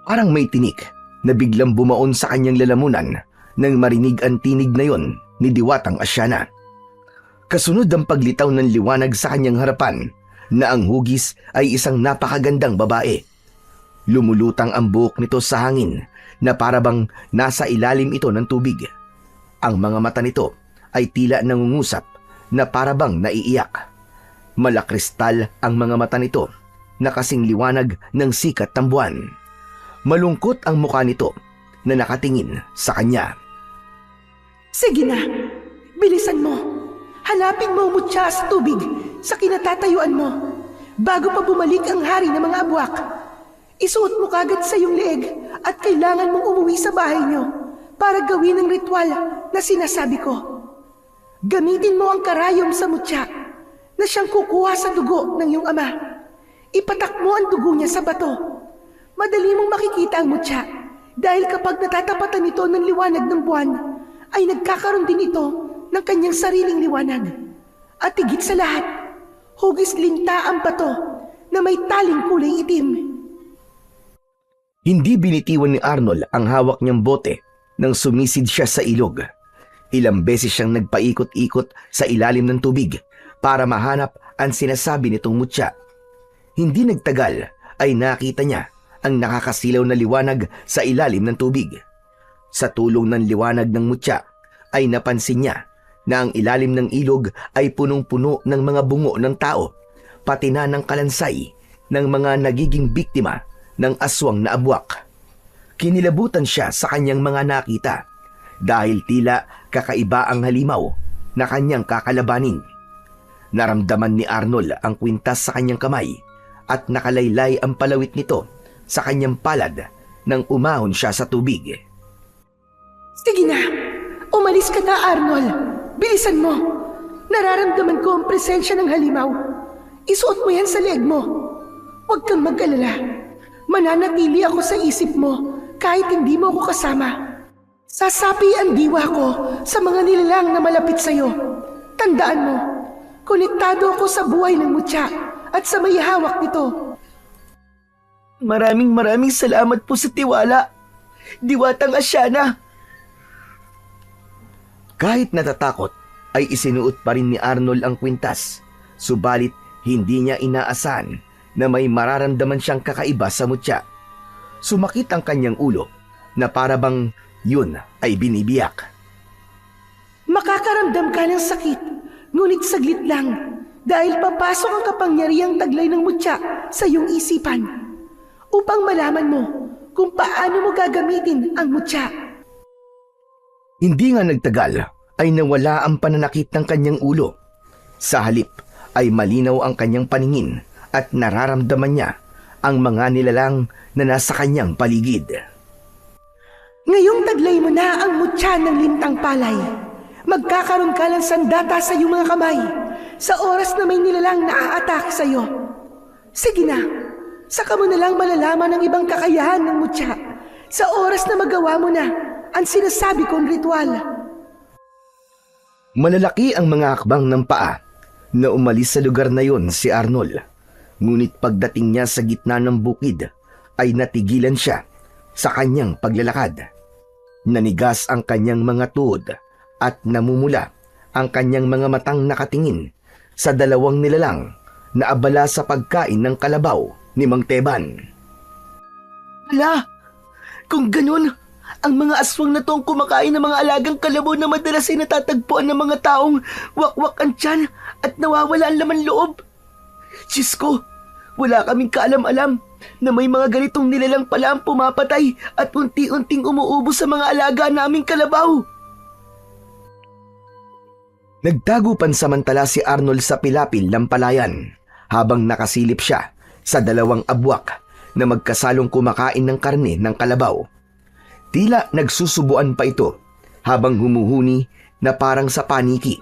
Parang may tinik na biglang bumaon sa kanyang lalamunan nang marinig ang tinig na yon ni Diwatang Asyana. Kasunod ang paglitaw ng liwanag sa kanyang harapan na ang hugis ay isang napakagandang babae. Lumulutang ang buhok nito sa hangin na parabang nasa ilalim ito ng tubig. Ang mga mata nito ay tila nangungusap na parabang naiiyak. Malakristal ang mga mata nito na kasing liwanag ng sikat ng buwan. Malungkot ang mukha nito na nakatingin sa kanya. Sige na, bilisan mo. Hanapin mo ang mutya sa tubig sa kinatatayuan mo bago pa bumalik ang hari ng mga abwak. Isuot mo kagad sa iyong leeg at kailangan mong umuwi sa bahay niyo para gawin ang ritual na sinasabi ko. Gamitin mo ang karayom sa mutya na siyang kukuha sa dugo ng iyong ama. Ipatak mo ang dugo niya sa bato. Madali mong makikita ang mutya dahil kapag natatapatan ito ng liwanag ng buwan, ay nagkakaroon din ito ng kanyang sariling liwanag. At higit sa lahat, hugis linta ang bato na may taling kulay itim. Hindi binitiwan ni Arnold ang hawak niyang bote nang sumisid siya sa ilog. Ilang beses siyang nagpaikot-ikot sa ilalim ng tubig para mahanap ang sinasabi nitong mutya. Hindi nagtagal ay nakita niya ang nakakasilaw na liwanag sa ilalim ng tubig. Sa tulong ng liwanag ng mutya ay napansin niya na ang ilalim ng ilog ay punong-puno ng mga bungo ng tao, pati na ng kalansay ng mga nagiging biktima ng aswang na abwak. Kinilabutan siya sa kanyang mga nakita dahil tila kakaiba ang halimaw na kanyang kakalabanin. Naramdaman ni Arnold ang kwintas sa kanyang kamay at nakalaylay ang palawit nito sa kanyang palad nang umahon siya sa tubig. Sige na, umalis ka na Arnold. Bilisan mo. Nararamdaman ko ang presensya ng halimaw. Isuot mo yan sa leeg mo. Huwag kang mag-alala. Mananatili ako sa isip mo kahit hindi mo ako kasama. Sasapi ang diwa ko sa mga nilalang na malapit sa'yo. Tandaan mo, konektado ako sa buhay ng mutya at sa may hawak nito. Maraming salamat po sa tiwala, Diwatang Asyana. Kahit natatakot, ay isinuot pa rin ni Arnold ang kwintas. Subalit, hindi niya inaasahan na may mararamdaman siyang kakaiba sa mutya. Sumakit ang kanyang ulo na parabang yun ay binibiyak. Makakaramdam ka ng sakit, ngunit saglit lang dahil papasok ang kapangyarihang taglay ng mutya sa iyong isipan upang malaman mo kung paano mo gagamitin ang mutya. Hindi nga nagtagal ay nawala ang pananakit ng kanyang ulo. Sa halip ay malinaw ang kanyang paningin at nararamdaman niya ang mga nilalang na nasa kanyang paligid. Ngayong taglay mo na ang mutya ng lintang palay. Magkakaroon ka ng sandata sa iyong mga kamay sa oras na may nilalang na-a-attack sa iyo. Sige na, saka mo na lang malalaman ang ibang kakayahan ng mutya sa oras na magawa mo na ang sinasabi kong ritual. Malalaki ang mga hakbang ng paa na umalis sa lugar na yon si Arnold. Ngunit pagdating niya sa gitna ng bukid ay natigilan siya sa kanyang paglalakad. Nanigas ang kanyang mga tuhod at namumula ang kanyang mga matang nakatingin sa dalawang nilalang na abala sa pagkain ng kalabaw ni Mang Teban. Ala, kung ganun, ang mga aswang na to ang kumakain ng mga alagang kalabaw na madalas ay natatagpuan ng mga taong wakwak ang tiyan at nawawala ang laman loob. Diyos ko, wala kaming kaalam-alam na may mga ganitong nilalang pala ang pumapatay at unti-unting umuubos sa mga alaga naming kalabaw. Nagtago pansamantala si Arnold sa pilapil ng palayan habang nakasilip siya sa dalawang abwak na magkasalong kumakain ng karne ng kalabaw. Tila nagsusubuan pa ito habang humuhuni na parang sa paniki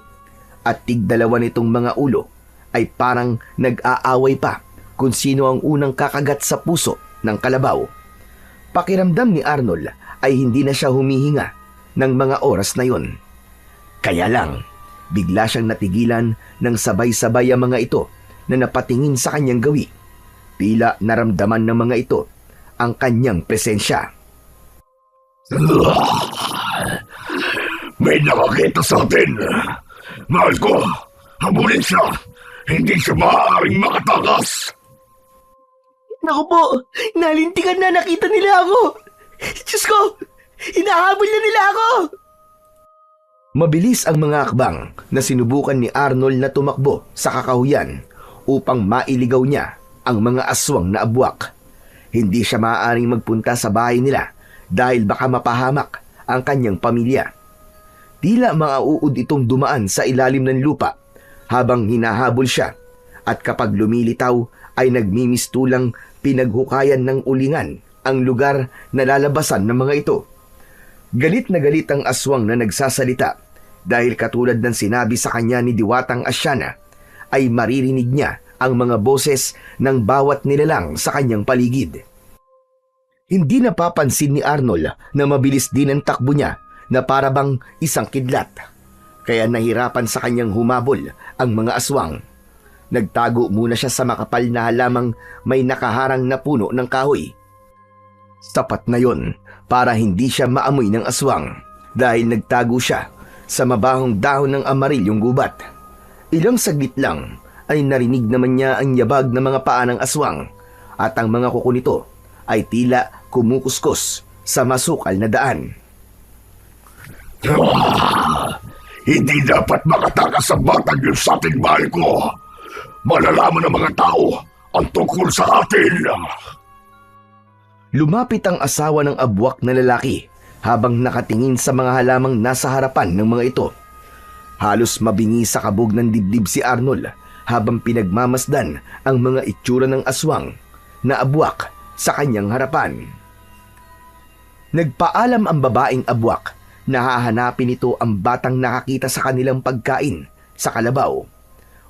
at tigdalawa nitong mga ulo ay parang nag-aaway pa kung sino ang unang kakagat sa puso ng kalabaw. Pakiramdam ni Arnold ay hindi na siya humihinga ng mga oras na yon. Kaya lang, bigla siyang natigilan ng sabay-sabay ang mga ito na napatingin sa kanyang gawi. Tila naramdaman ng mga ito ang kanyang presensya. May nakakita sa atin. Mahal ko, habulin siya. Hindi siya maaaring makatakas. Naku po, nalintikan na, nakita nila ako. Diyos ko, hinahabol na nila ako. Mabilis ang mga akbang na sinubukan ni Arnold na tumakbo sa kakahuyan upang mailigaw niya ang mga aswang na abwak. Hindi siya maaaring magpunta sa bahay nila dahil baka mapahamak ang kanyang pamilya. Tila mauud itong dumaan sa ilalim ng lupa habang hinahabol siya at kapag lumilitaw ay nagmimistulang pinaghukayan ng ulingan ang lugar na lalabasan ng mga ito. Galit na galit ang aswang na nagsasalita dahil katulad ng sinabi sa kanya ni Diwatang Asyana ay maririnig niya ang mga boses ng bawat nilalang sa kanyang paligid. Hindi napapansin ni Arnold na mabilis din ang takbo niya na parabang isang kidlat. Kaya nahirapan sa kanyang humabol ang mga aswang. Nagtago muna siya sa makapal na halamang may nakaharang na puno ng kahoy. Sapat na yon para hindi siya maamoy ng aswang dahil nagtago siya sa mabahong dahon ng amarilyong gubat. Ilang saglit lang ay narinig naman niya ang yabag ng mga paa ng aswang at ang mga kuko nito ay tila kumukuskus sa masukal na daan. Hindi dapat makatakas sa batang yun sa ating bahay ko. Malalaman ng mga tao ang tungkol sa atin. Lumapit ang asawa ng abwak na lalaki habang nakatingin sa mga halamang nasa harapan ng mga ito. Halos mabingi sa kabog ng dibdib si Arnold habang pinagmamasdan ang mga itsura ng aswang na abwak sa kanyang harapan. Nagpaalam ang babaeng abwak na hahanapin ito ang batang nakakita sa kanilang pagkain sa kalabaw.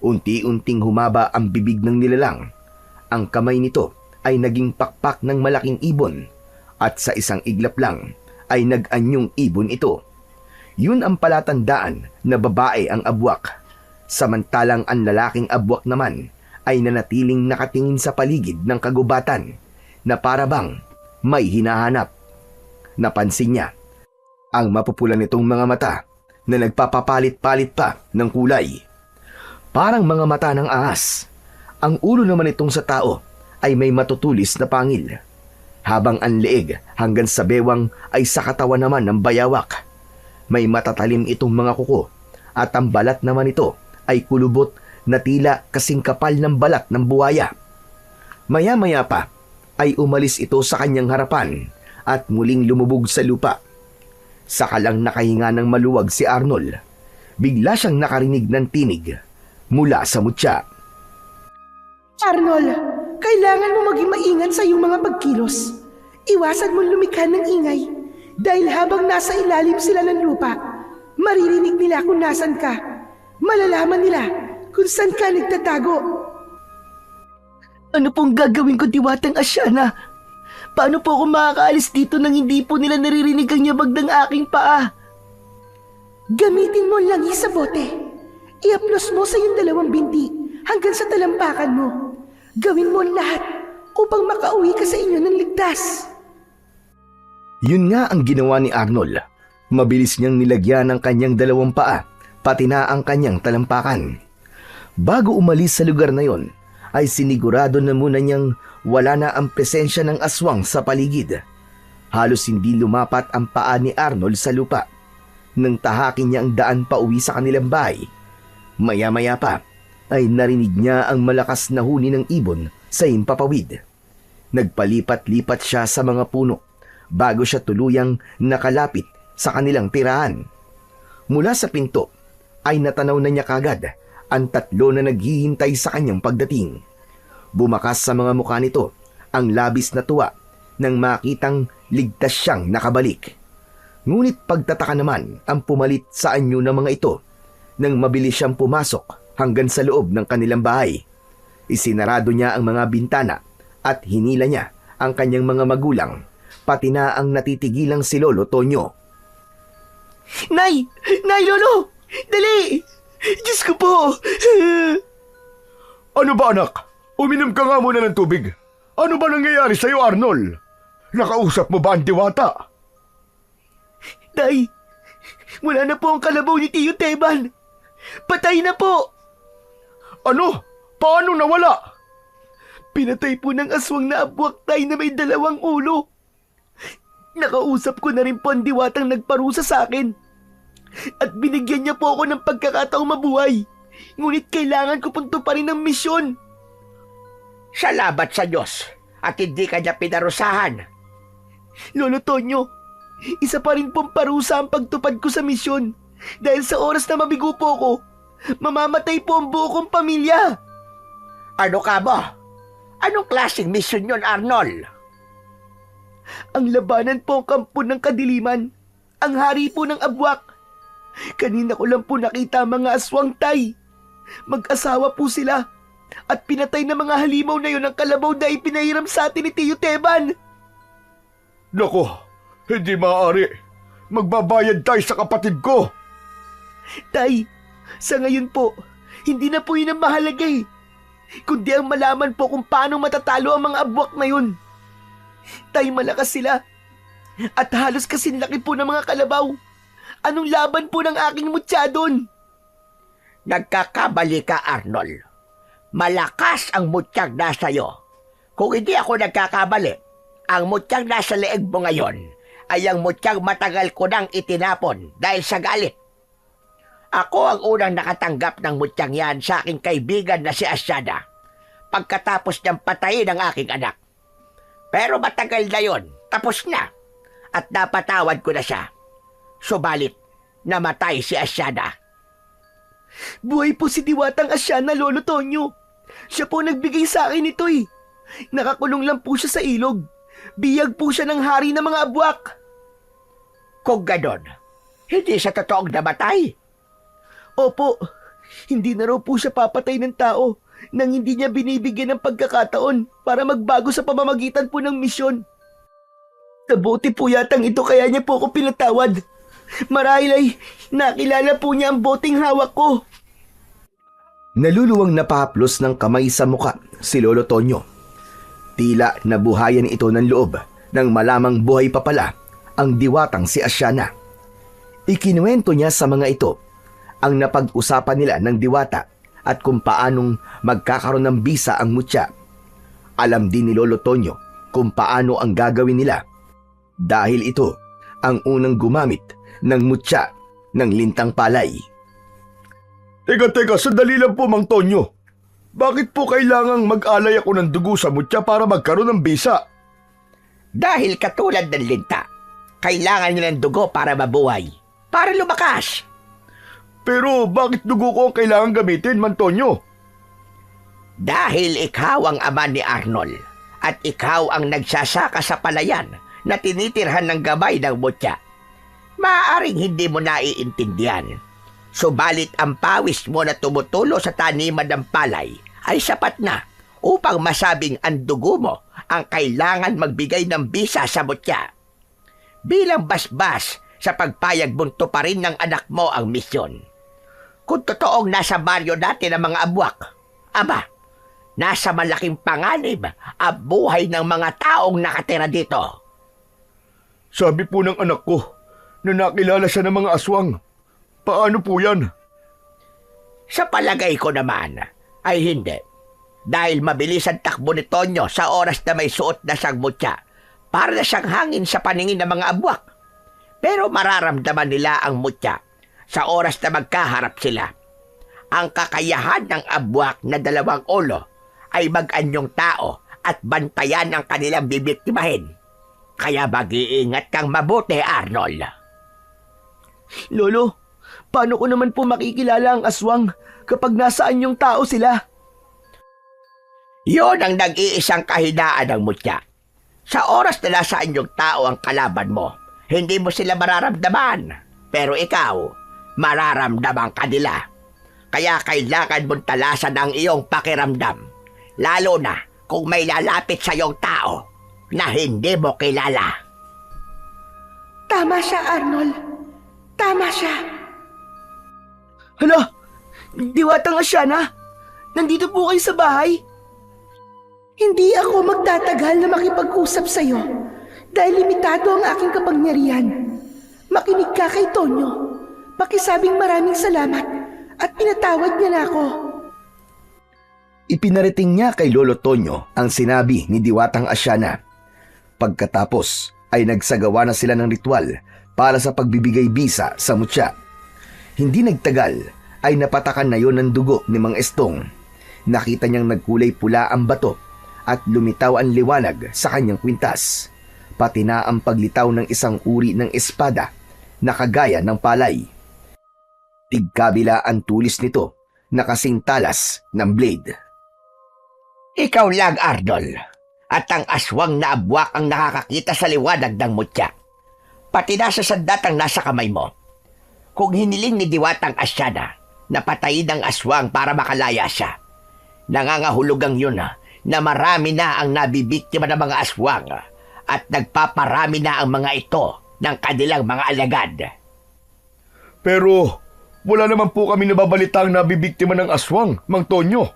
Unti-unting humaba ang bibig ng nilalang. Ang kamay nito ay naging pakpak ng malaking ibon at sa isang iglap lang ay nag-anyong ibon ito. Yun ang palatandaan na babae ang abwak. Samantalang ang lalaking abwak naman ay nanatiling nakatingin sa paligid ng kagubatan na parabang may hinahanap. Napansin niya ang mapupula nitong mga mata na nagpapapalit-palit pa ng kulay. Parang mga mata ng ahas. Ang ulo naman itong sa tao ay may matutulis na pangil, habang ang leeg hanggang sa bewang ay sa katawan naman ng bayawak. May matatalim itong mga kuko at ang balat naman ito ay kulubot na tila kasing kapal ng balat ng buwaya. Maya-maya pa ay umalis ito sa kanyang harapan at muling lumubog sa lupa. Saka lang nakahinga ng maluwag si Arnold. Bigla siyang nakarinig ng tinig mula sa mutya. Arnold, kailangan mo maging maingat sa iyong mga pagkilos. Iwasan mo lumikha ng ingay dahil habang nasa ilalim sila ng lupa, maririnig nila kung nasan ka. Malalaman nila kung saan ka nagtatago. Ano pong gagawin ko, Diwatang Asyana? Paano po ako makakaalis dito nang hindi po nila naririnig ang yabag ng aking paa? Gamitin mo lang sa bote. I-aplos mo sa iyong 2 binti hanggang sa talampakan mo. Gawin mo ang lahat upang makauwi ka sa inyo ng ligtas. Yun nga ang ginawa ni Arnold. Mabilis niyang nilagyan ang kanyang 2 paa, pati na ang kanyang talampakan. Bago umalis sa lugar na yon, ay sinigurado na muna niyang wala na ang presensya ng aswang sa paligid. Halos hindi lumapat ang paa ni Arnold sa lupa nang tahakin niya ang daan pa uwi sa kanilang bahay. Maya-maya pa ay narinig niya ang malakas na huni ng ibon sa himpapawid. Nagpalipat-lipat siya sa mga puno bago siya tuluyang nakalapit sa kanilang tirahan. Mula sa pinto ay natanaw na niya kagad ang 3 na naghihintay sa kanyang pagdating. Bumakas sa mga mukha nito ang labis na tuwa nang makitang ligtas siyang nakabalik. Ngunit pagtataka naman ang pumalit sa anyo ng mga ito nang mabilis siyang pumasok hanggang sa loob ng kanilang bahay. Isinarado niya ang mga bintana at hinila niya ang kanyang mga magulang, pati na ang natitigilang si Lolo Tonyo. Nay! Nay, Lolo! Dali! Diyos ko po! Ano ba anak? Uminom ka nga muna ng tubig. Ano ba nangyayari sa'yo, Arnold? Nakausap mo ba ang diwata? Tay, wala na po ang kalabaw ni Tiyo Teban. Patay na po! Ano? Paano nawala? Pinatay po ng aswang na abwak, tay, na may 2 ulo. Nakausap ko na rin po ang diwatang nagparusa sa akin. At binigyan niya po ako ng pagkakataong mabuhay. Ngunit kailangan ko pong tuparin ang misyon. Salamat sa Diyos at hindi ka niya pinarusahan. Lolo Tonyo, isa pa rin pong parusa ang pagtupad ko sa misyon. Dahil sa oras na mabigo po ako, mamamatay po ang buo kong pamilya. Ano ka ba? Anong klaseng misyon yon, Arnold? Ang labanan po ang kampo ng kadiliman. Ang hari po ng abwak. Kanina ko lang po nakita ang mga aswang, tay. Mag-asawa po sila. At pinatay na mga halimaw na yun ang kalabaw na ipinahiram sa atin ni Tiyo Teban. Nako, hindi maaari. Magbabayad tayo sa kapatid ko. Tay, sa ngayon po, hindi na po yun ang mahalaga eh. Kundi ang malaman po kung paano matatalo ang mga abwak na yun. Tay, malakas sila. At halos kasing laki po ng mga kalabaw. Anong laban po ng aking mutya doon? Nagkakabali ka, Arnold. Malakas ang mutyang nasa iyo. Kung hindi ako nagkakabali, ang mutyang nasa leeg mo ngayon ay ang mutyang matagal ko nang itinapon dahil sa galit. Ako ang unang nakatanggap ng mutyang yan sa aking kaibigan na si Asyana pagkatapos niyang patayin ang aking anak. Pero matagal na yon, tapos na, at napatawad ko na siya. Subalit, namatay si Asyana. Buhay po si Diwatang Asyana, Lolo Tonyo. Siya po nagbigay sa akin ito eh. Nakakulong lang po siya sa ilog. Biyag po siya ng hari ng mga abwak. Kung ganon, hindi siya totoong namatay. Opo, hindi na raw po siya papatay ng tao nang hindi niya binibigyan ng pagkakataon para magbago sa pamamagitan po ng misyon. Kabuti po yatang ito kaya niya po ako pinatawad. Marahil ay nakilala po niya ang boteng hawak ko. Naluluwang napahaplos ng kamay sa muka si Lolo Tonyo. Tila nabuhayan ito ng loob nang malamang buhay pa pala ang diwatang si Asyana. Ikinuwento niya sa mga ito ang napag-usapan nila ng diwata at kung paanong magkakaroon ng bisa ang mutya. Alam din ni Lolo Tonyo kung paano ang gagawin nila dahil ito ang unang gumamit ng mutya ng lintang palay. Teka, sandali lang po, Mang Tonyo. Bakit po kailangang mag-alay ako ng dugo sa mutya para magkaroon ng bisa? Dahil katulad ng linta, kailangan nila ng dugo para mabuhay, para lumakas. Pero bakit dugo ko ang kailangan gamitin, Mang Tonyo? Dahil ikaw ang ama ni Arnold at ikaw ang nagsasaka sa palayan na tinitirhan ng gabay ng mutya, maaaring hindi mo naiintindihan. Subalit ang pawis mo na tumutulo sa taniman ng palay ay sapat na upang masabing ang dugo mo ang kailangan magbigay ng bisa sa mutya. Bilang basbas sa pagpayag mong tuparin ng anak mo ang misyon. Kung totoong nasa baryo natin ang mga abwak, aba, nasa malaking panganib ang buhay ng mga taong nakatira dito. Sabi po ng anak ko na nakilala siya ng mga aswang. Paano po yan? Sa palagay ko naman ay hindi. Dahil mabilis ang takbo ni Tonyo sa oras na may suot na siyang mutya, para na siyang hangin sa paningin ng mga abwak. Pero mararamdaman nila ang mutya sa oras na magkaharap sila. Ang kakayahan ng abwak na 2 ulo ay mag-anyong tao at bantayan ang kanilang bibiktimahin. Kaya mag-iingat kang mabuti, Arnold. Lolo, paano ko naman po makikilala ang aswang kapag nasaan yung tao sila? Yon ang nag-iisang kahinaan ng mutya. Sa oras na nasaan yung tao ang kalaban mo, hindi mo sila mararamdaman. Pero ikaw, mararamdaman ka nila. Kaya kailangan mong talasan ang iyong pakiramdam. Lalo na kung may lalapit sa iyong tao na hindi mo kilala. Tama siya, Arnold. Tama siya. Hala, Diwatang Asyana, nandito po kayo sa bahay? Hindi ako magtatagal na makipag-usap sa'yo dahil limitado ang aking kapangyarihan. Makinig ka kay Tonyo. Pakisabing maraming salamat at pinatawad niya na ako. Ipinarating niya kay Lolo Tonyo ang sinabi ni Diwatang Asyana. Pagkatapos ay nagsagawa na sila ng ritual para sa pagbibigay bisa sa mutya. Hindi nagtagal ay napatakan na yon ng dugo ni Mang Estong. Nakita niyang nagkulay pula ang bato at lumitaw ang liwanag sa kanyang kwintas, pati na ang paglitaw ng isang uri ng espada na kagaya ng palay. Tigkabila ang tulis nito na kasing talas ng blade. Ikaw lang, Arnold, at ang aswang na abwak ang nakakakita sa liwanag ng mutya. Pati na sa sandatang nasa kamay mo. Kung hiniling ni Diwatang Asyana na patayin ang aswang para makalaya siya, nangangahulugang yun na marami na ang nabibiktima ng mga aswang at nagpaparami na ang mga ito ng kanilang mga alagad. Pero wala naman po kami nababalitang nabibiktima ng aswang, Mang Tonyo.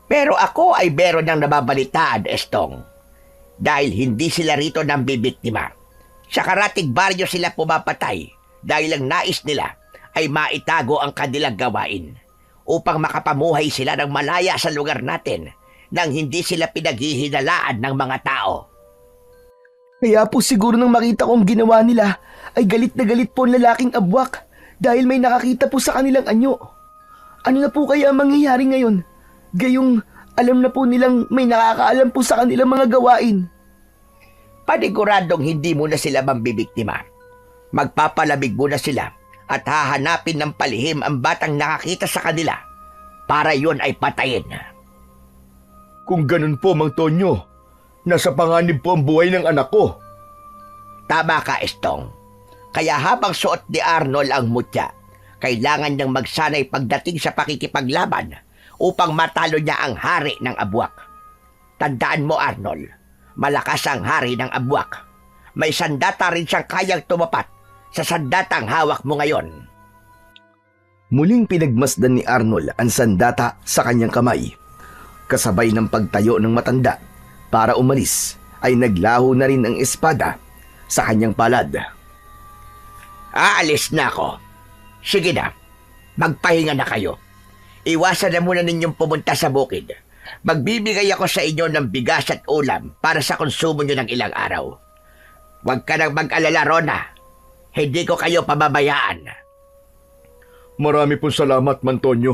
Pero ako ay meron ng nababalitaan, Estong. Dahil hindi sila rito nang bibiktima. Sa karatig baryo sila pumapatay dahil ang nais nila ay maitago ang kanilang gawain upang makapamuhay sila ng malaya sa lugar natin nang hindi sila pinaghihinalaan ng mga tao. Kaya po siguro nang makita kong ginawa nila ay galit na galit po ang lalaking abwak dahil may nakakita po sa kanilang anyo. Ano na po kaya ang mangyayari ngayon? Gayong alam na po nilang may nakakaalam po sa kanilang mga gawain. Paniguradong hindi mo na sila mambibiktima. Magpapalamig mo na sila at hahanapin ng palihim ang batang nakakita sa kanila para yon ay patayin. Kung ganun po, Mang Tonyo, nasa panganib po ang buhay ng anak ko. Tama ka, Estong. Kaya habang suot ni Arnold ang mutya, kailangan niyang magsanay pagdating sa pakikipaglaban upang matalo niya ang hari ng abwak. Tandaan mo, Arnold, malakas ang hari ng abwak. May sandata rin siyang kayang tumapat sa sandatang hawak mo ngayon. Muling pinagmasdan ni Arnold ang sandata sa kanyang kamay. Kasabay ng pagtayo ng matanda para umalis ay naglaho na rin ang espada sa kanyang palad. Aalis na ako. Sige na, magpahinga na kayo. Iwasan na muna ninyong pumunta sa bukid. Magbibigay ako sa inyo ng bigas at ulam para sa konsumo nyo ng ilang araw. Huwag ka nang mag-alala, Rona. Hindi ko kayo pababayaan. Marami pong salamat, Mang Tonyo.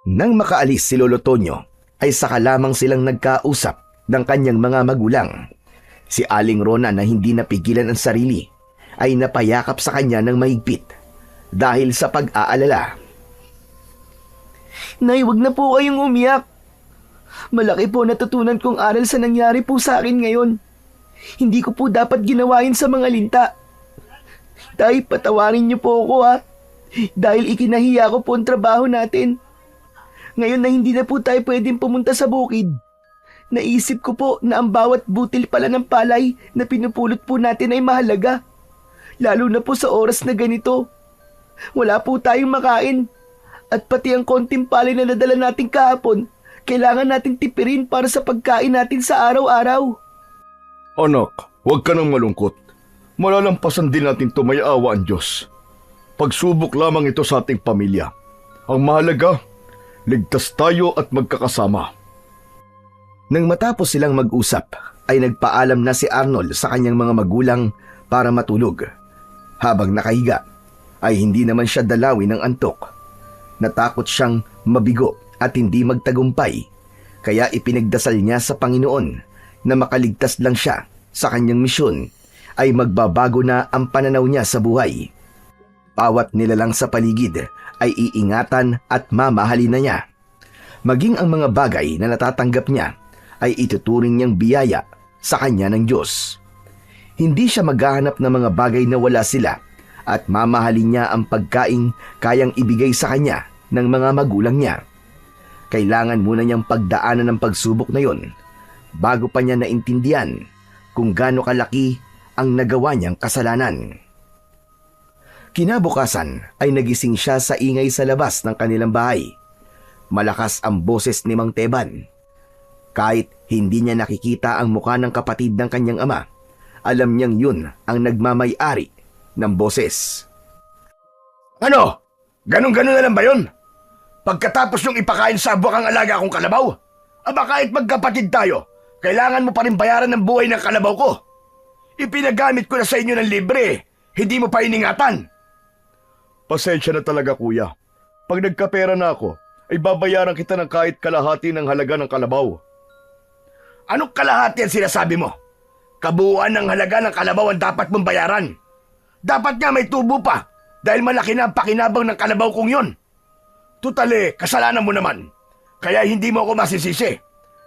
Nang makaalis si Lolo Tonyo, ay saka lamang silang nagkausap ng kanyang mga magulang. Si Aling Rona na hindi napigilan ang sarili, ay napayakap sa kanya ng mahigpit dahil sa pag-aalala. Nay, wag na po kayong umiyak. Malaki po natutunan kong aral sa nangyari po sa akin ngayon. Hindi ko po dapat ginawain sa mga linta. Tay, patawarin niyo po ako ha. Dahil ikinahiya ko po ang trabaho natin. Ngayon na hindi na po tayo pwedeng pumunta sa bukid, naisip ko po na ang bawat butil pala ng palay na pinupulot po natin ay mahalaga. Lalo na po sa oras na ganito. Wala po tayong makain. At pati ang konting palay na nadala natin kahapon, kailangan nating tipirin para sa pagkain natin sa araw-araw. Anak, huwag ka nang malungkot. Malalampasan din natin ito, may awa ang Diyos. Pagsubok lamang ito sa ating pamilya. Ang mahalaga, ligtas tayo at magkakasama. Nang matapos silang mag-usap, ay nagpaalam na si Arnold sa kanyang mga magulang para matulog. Habang nakahiga, ay hindi naman siya dalawin ng antok. Natakot siyang mabigo at hindi magtagumpay, kaya ipinagdasal niya sa Panginoon na makaligtas lang siya sa kanyang misyon, ay magbabago na ang pananaw niya sa buhay. Bawat nilalang sa paligid ay iingatan at mamahalin na niya. Maging ang mga bagay na natatanggap niya ay ituturing niyang biyaya sa kanya ng Diyos. Hindi siya maghahanap ng mga bagay na wala sila at mamahalin niya ang pagkain kayang ibigay sa kanya ng mga magulang niya. Kailangan muna niyang pagdaanan ng pagsubok na yon bago pa niya naintindihan kung gaano kalaki ang nagawa niyang kasalanan. Kinabukasan ay nagising siya sa ingay sa labas ng kanilang bahay. Malakas ang boses ni Mang Teban. Kahit hindi niya nakikita ang mukha ng kapatid ng kanyang ama, alam niyang yun ang nagmamay-ari ng boses. Ano? Ganon-ganon na lang ba yun? Pagkatapos niyong ipakain sa abwak ang alaga kong kalabaw? Aba kahit magkapatid tayo, kailangan mo pa rin bayaran ng buhay ng kalabaw ko. Ipinagamit ko na sa inyo ng libre, hindi mo pa iningatan. Pasensya na talaga kuya. Pag nagkapera na ako, ay babayaran kita ng kahit kalahati ng halaga ng kalabaw. Anong kalahati ang sinasabi mo? Kabuuan ng halaga ng kalabaw ang dapat mong bayaran. Dapat nga may tubo pa dahil malaki na ang pakinabang ng kalabaw kong yon. Tutali, kasalanan mo naman. Kaya hindi mo ako masisisi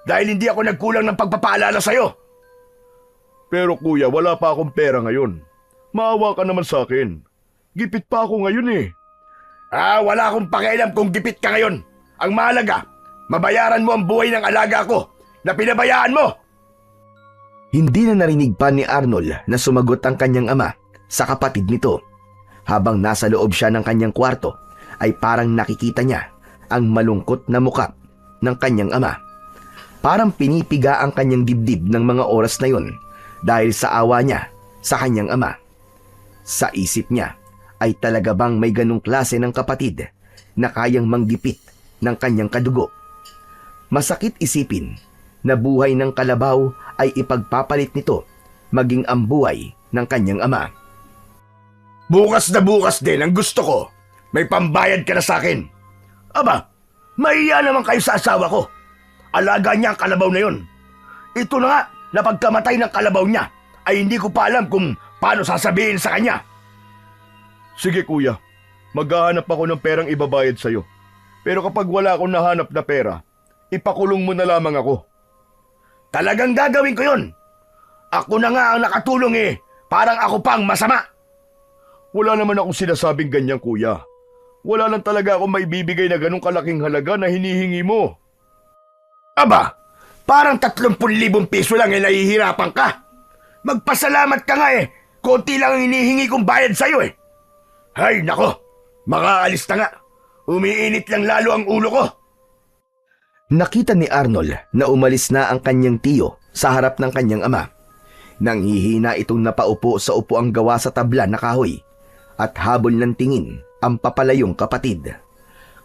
dahil hindi ako nagkulang ng pagpapaalala sa'yo. Pero kuya, wala pa akong pera ngayon. Maawa ka naman sa akin. Gipit pa ako ngayon eh. Wala akong pakialam kung gipit ka ngayon. Ang mahalaga, mabayaran mo ang buhay ng alaga ko na pinabayaan mo. Hindi na narinig pa ni Arnold na sumagot ang kanyang ama sa kapatid nito. Habang nasa loob siya ng kanyang kwarto, ay parang nakikita niya ang malungkot na muka ng kanyang ama. Parang pinipiga ang kanyang dibdib ng mga oras na yun dahil sa awa niya sa kanyang ama. Sa isip niya, ay talaga bang may ganong klase ng kapatid na kayang manggipit ng kanyang kadugo? Masakit isipin na buhay ng kalabaw ay ipagpapalit nito maging ang buhay ng kanyang ama. Bukas na bukas din ang gusto ko. May pambayad ka na sa akin. Aba, mahiya naman kayo sa asawa ko. Alaga niya ang kalabaw na yun. Ito na nga, na pagkamatay ng kalabaw niya, ay hindi ko pa alam kung paano sasabihin sa kanya. Sige kuya, maghahanap ako ng perang ibabayad sa'yo. Pero kapag wala akong nahanap na pera, ipakulong mo na lamang ako. Talagang gagawin ko yun. Ako na nga ang nakatulong eh, parang ako pang masama. Wala naman akong sinasabing ganyan kuya. Wala lang talaga akong maibibigay na ganong kalaking halaga na hinihingi mo. Aba, parang 30,000 piso lang eh nahihirapan ka. Magpasalamat ka nga eh, konti lang ang hinihingi kong bayad sa'yo eh. Ay, nako, makaalis na nga. Umiinit lang lalo ang ulo ko. Nakita ni Arnold na umalis na ang kanyang tiyo sa harap ng kanyang ama. Nanghihina itong napaupo sa upuang gawa sa tabla na kahoy at habol ng tingin ang papalayong kapatid.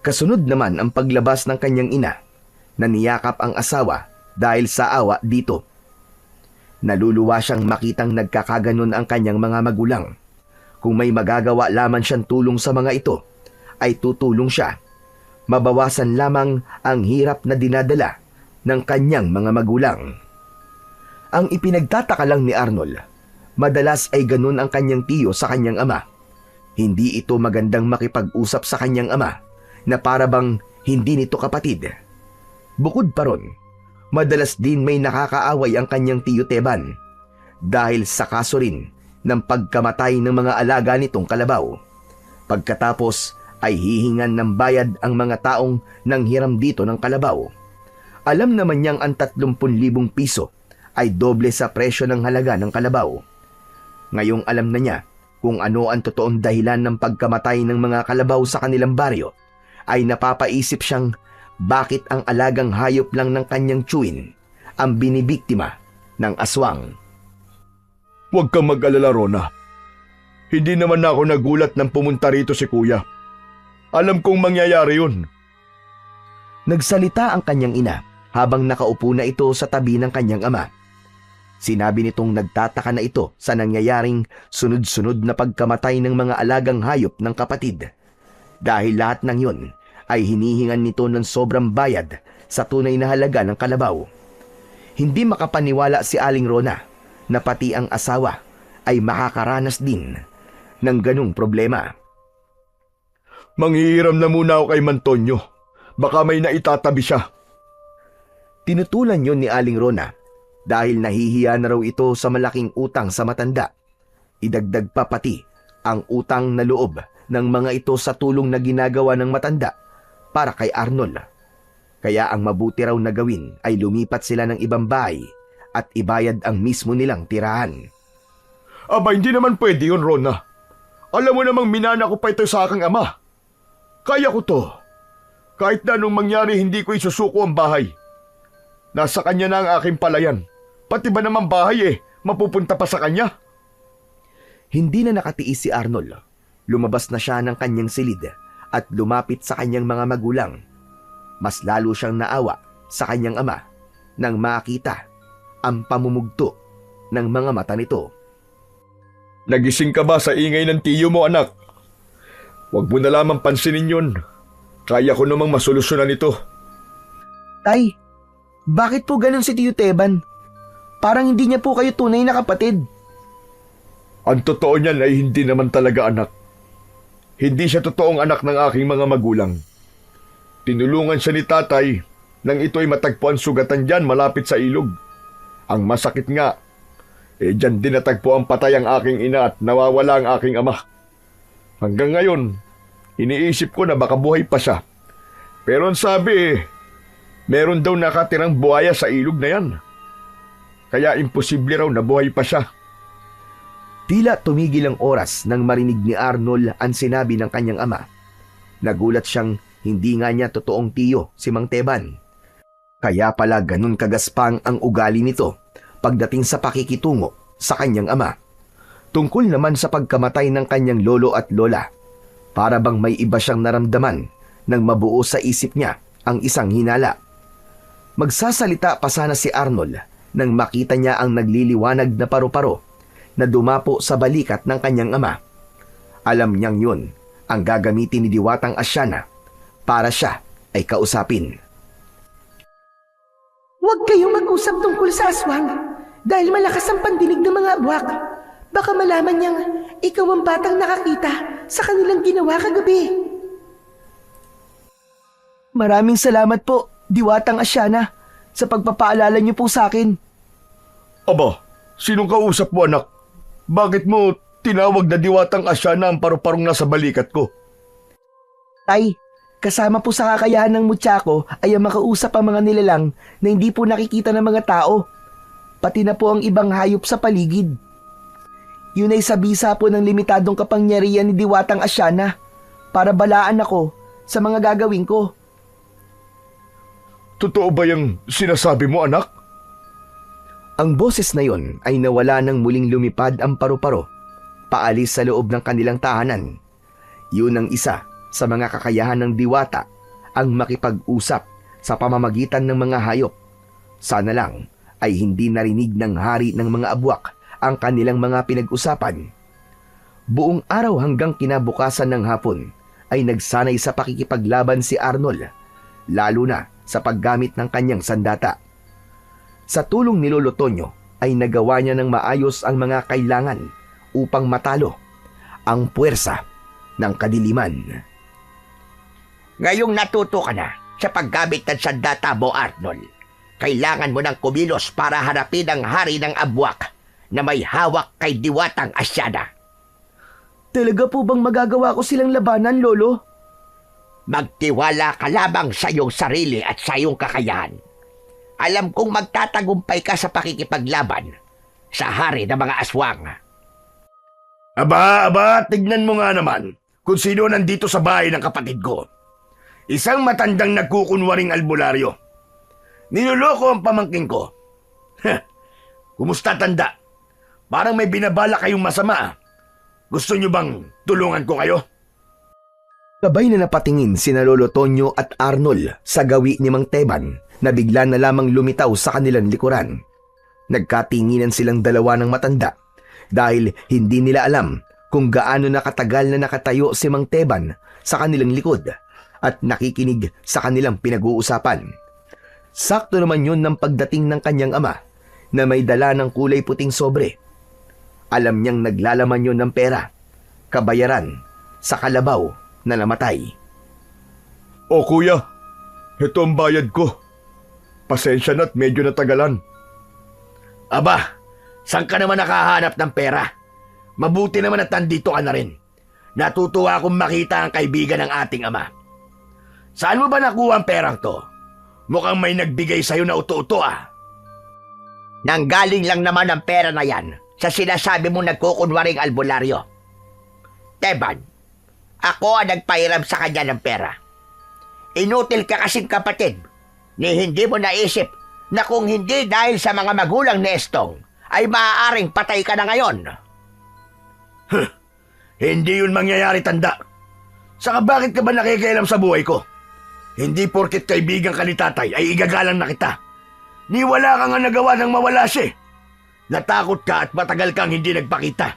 Kasunod naman ang paglabas ng kanyang ina na niyakap ang asawa dahil sa awa dito. Naluluwa siyang makitang nagkakaganon ang kanyang mga magulang. Kung may magagawa lamang siyang tulong sa mga ito, ay tutulong siya. Mabawasan lamang ang hirap na dinadala ng kanyang mga magulang. Ang ipinagtataka lang ni Arnold, madalas ay ganun ang kanyang tiyo sa kanyang ama. Hindi ito magandang makipag-usap sa kanyang ama na para bang hindi nito kapatid. Bukod pa ron, madalas din may nakakaaway ang kanyang tiyo Teban dahil sa kaso rin ng pagkamatay ng mga alaga nitong kalabaw. Pagkatapos ay hihingan ng bayad ang mga taong nanghiram dito ng kalabaw. Alam naman niyang ang 30,000 piso ay doble sa presyo ng halaga ng kalabaw. Ngayong alam na niya kung ano ang totoong dahilan ng pagkamatay ng mga kalabaw sa kanilang baryo, ay napapaisip siyang bakit ang alagang hayop lang ng kanyang tiyuhin ang binibiktima ng aswang. Huwag kang mag-alala, Rona. Hindi naman ako nagulat nang pumunta rito si Kuya. Alam kong mangyayari yun. Nagsalita ang kanyang ina habang nakaupo na ito sa tabi ng kanyang ama. Sinabi nitong nagtataka na ito sa nangyayaring sunod-sunod na pagkamatay ng mga alagang hayop ng kapatid. Dahil lahat ng yun ay hinihingan nito ng sobrang bayad sa tunay na halaga ng kalabaw. Hindi makapaniwala si Aling Rona na pati ang asawa ay makakaranas din ng ganung problema. Manghihiram na muna ako kay Mantonyo. Baka may naitatabi siya. Tinutulan yon ni Aling Rona dahil nahihiya na raw ito sa malaking utang sa matanda. Idagdag pa pati ang utang na loob ng mga ito sa tulong na ginagawa ng matanda para kay Arnold. Kaya ang mabuti raw na gawin ay lumipat sila ng ibang bahay at ibayad ang mismo nilang tirahan. Aba, hindi naman pwede yun, Rona. Alam mo namang minana ko pa ito sa aking ama. Kaya ko to. Kahit na anong mangyari, hindi ko isusuko ang bahay. Nasa kanya na ang aking palayan. Pati ba naman bahay mapupunta pa sa kanya? Hindi na nakatiis si Arnold. Lumabas na siya ng kanyang silid at lumapit sa kanyang mga magulang. Mas lalo siyang naawa sa kanyang ama nang makita ang pamumugto ng mga mata nito. Nagising ka ba sa ingay ng tiyo mo, anak? Huwag mo na lamang pansinin yun. Kaya ko namang masolusyonan ito. Tay, bakit po ganun si Tiyo Teban? Parang hindi niya po kayo tunay na kapatid. Ang totoo niyan ay hindi naman talaga anak. Hindi siya totoong anak ng aking mga magulang. Tinulungan siya ni tatay nang ito'y matagpuan sugatan dyan malapit sa ilog. Ang masakit nga, dyan din natagpo ang patay ang aking ina at nawawala ang aking ama. Hanggang ngayon, iniisip ko na baka buhay pa siya. Pero ang sabi, meron daw nakatirang buhaya sa ilog na yan. Kaya imposible raw na buhay pa siya. Tila tumigil ang oras nang marinig ni Arnold ang sinabi ng kanyang ama. Nagulat siyang hindi nga niya totoong tiyo si Mang Teban. Kaya pala ganun kagaspang ang ugali nito pagdating sa pakikitungo sa kanyang ama. Tungkol naman sa pagkamatay ng kanyang lolo at lola, para bang may iba siyang naramdaman nang mabuo sa isip niya ang isang hinala. Magsasalita pa sana si Arnold nang makita niya ang nagliliwanag na paru-paro na dumapo sa balikat ng kanyang ama. Alam niyang yun ang gagamitin ni Diwatang Asyana para siya ay kausapin. Huwag kayong mag-usap tungkol sa aswang dahil malakas ang pandinig ng mga abwak. Baka malaman niyang ikaw ang batang nakakita sa kanilang ginawa kagabi. Maraming salamat po, Diwatang Asyana, sa pagpapaalala niyo po sa akin. Aba, sinong kausap mo, anak? Bakit mo tinawag na Diwatang Asyana ang paru-parong nasa balikat ko? Tay, kasama po sa kakayahan ng mutya ko ay ang makausap ang mga nilalang na hindi po nakikita ng mga tao. Pati na po ang ibang hayop sa paligid. Yun ay sa bisa po ng limitadong kapangyarihan ni Diwatang Asyana para balaan ako sa mga gagawin ko. Totoo ba yung sinasabi mo, anak? Ang boses na yon ay nawala nang muling lumipad ang paru-paro, paalis sa loob ng kanilang tahanan. Yun ang isa sa mga kakayahan ng diwata, ang makipag-usap sa pamamagitan ng mga hayop. Sana lang ay hindi narinig ng hari ng mga abwak ang kanilang mga pinag-usapan. Buong araw hanggang kinabukasan ng hapon ay nagsanay sa pakikipaglaban si Arnold, lalo na sa paggamit ng kanyang sandata. Sa tulong ni Lolo Tonyo ay nagawa niya ng maayos ang mga kailangan upang matalo ang puwersa ng kadiliman. Ngayong natuto ka na sa paggamit ng sandata mo, Arnold, kailangan mo ng kumilos para harapin ang hari ng Abwak na may hawak kay Diwatang Asyana. Talaga po bang magagawa ko silang labanan, Lolo? Magtiwala ka lamang sa iyong sarili at sa iyong kakayahan. Alam kong magtatagumpay ka sa pakikipaglaban sa hari ng mga aswang. Aba, tignan mo nga naman kung sino nandito sa bahay ng kapatid ko. Isang matandang nagkukunwaring albularyo. Niloloko ang pamangkin ko. Kumusta, tanda? Parang may binabala kayong masama. Gusto nyo bang tulungan ko kayo? Sabay na napatingin sina Lolo Tonyo at Arnold sa gawi ni Mang Teban na bigla na lamang lumitaw sa kanilang likuran. Nagkatinginan silang dalawa ng matanda dahil hindi nila alam kung gaano nakatagal na nakatayo si Mang Teban sa kanilang likod at nakikinig sa kanilang pinag-uusapan. Sakto naman yun ng pagdating ng kanyang ama na may dala ng kulay puting sobre. Alam niyang naglalaman yun ng pera, kabayaran, sa kalabaw na namatay. O kuya, ito ang bayad ko. Pasensya na't medyo natagalan. Aba, saan ka naman nakahanap ng pera? Mabuti naman at nandito ka na rin. Natutuwa akong makita ang kaibigan ng ating ama. Saan mo ba nakuha ang perang to? Mukhang may nagbigay sa'yo na uto-uto ah. Nanggaling lang naman ang pera na yan sa sinasabi mong nagkukunwaring albularyo. Teban, ako ang nagpahiram sa kanya ng pera. Inutil ka kasing kapatid ni hindi mo naisip na kung hindi dahil sa mga magulang ni Estong ay maaaring patay ka na ngayon. Hindi yun mangyayari, tanda. Saka bakit ka ba nakikialam sa buhay ko? Hindi porket kaibigan ka ni tatay ay igagalang na kita. Ni wala ka nga nagawa nang mawala siya. Natakot ka at matagal kang hindi nagpakita.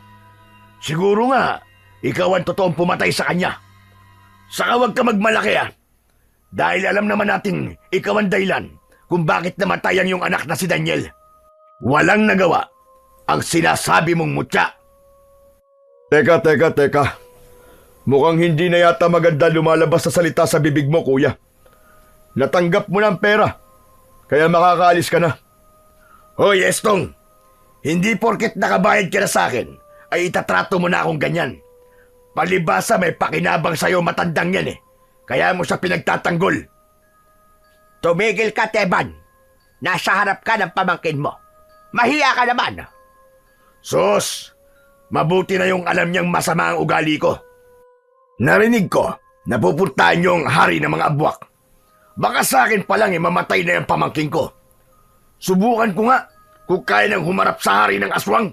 Siguro nga, ikaw ang totoong pumatay sa kanya. Saka huwag ka magmalaki ah. Dahil alam naman natin ikaw ang dahilan kung bakit namatay ang iyong anak na si Daniel. Walang nagawa ang sinasabi mong mutya. Teka. Mukhang hindi na yata maganda lumalabas sa salita sa bibig mo, kuya. Natanggap mo ng pera, kaya makakaalis ka na. Hoy, Estong! Hindi porket nakabayad ka na sa akin, ay itatrato mo na akong ganyan. Palibasa may pakinabang sa'yo matandang yan eh. Kaya mo siya pinagtatanggol. Tumigil ka, Teban. Nasa harap ka ng pamangkin mo. Mahiya ka naman. Sus! Mabuti na yung alam niyang masama ang ugali ko. Narinig ko, napupuntahan niyo ang hari ng mga abwak. Baka sa akin pa lang mamatay na yung pamangkin ko. Subukan ko nga kung kaya nang humarap sa hari ng aswang.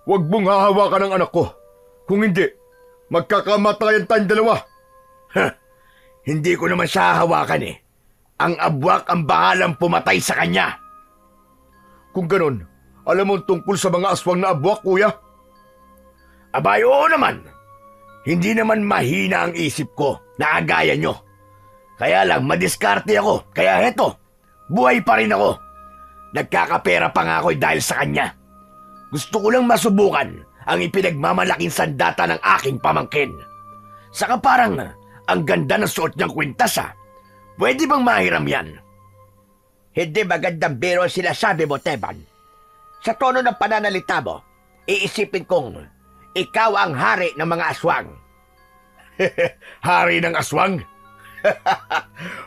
Huwag mong hahawakan ng anak ko. Kung hindi, magkakamatayan tayong dalawa. Hindi ko naman siya hahawakan eh. Ang abwak ang bahalang pumatay sa kanya. Kung ganon, alam mo tungkol sa mga aswang na abwak, kuya? Abay, oo naman. Hindi naman mahina ang isip ko na agaya nyo. Kaya lang, madiskarte ako. Kaya heto, buhay pa rin ako. Nagkakapera pa nga ako dahil sa kanya. Gusto ko lang masubukan ang ipinagmamalaking sandata ng aking pamangkin. Saka parang ang ganda ng suot niyang kwintas ah. Pwede bang mahiram yan? Hindi magandang biro sila sabi mo, Teban. Sa tono ng pananalita mo, iisipin kong ikaw ang hari ng mga aswang. Hari ng aswang?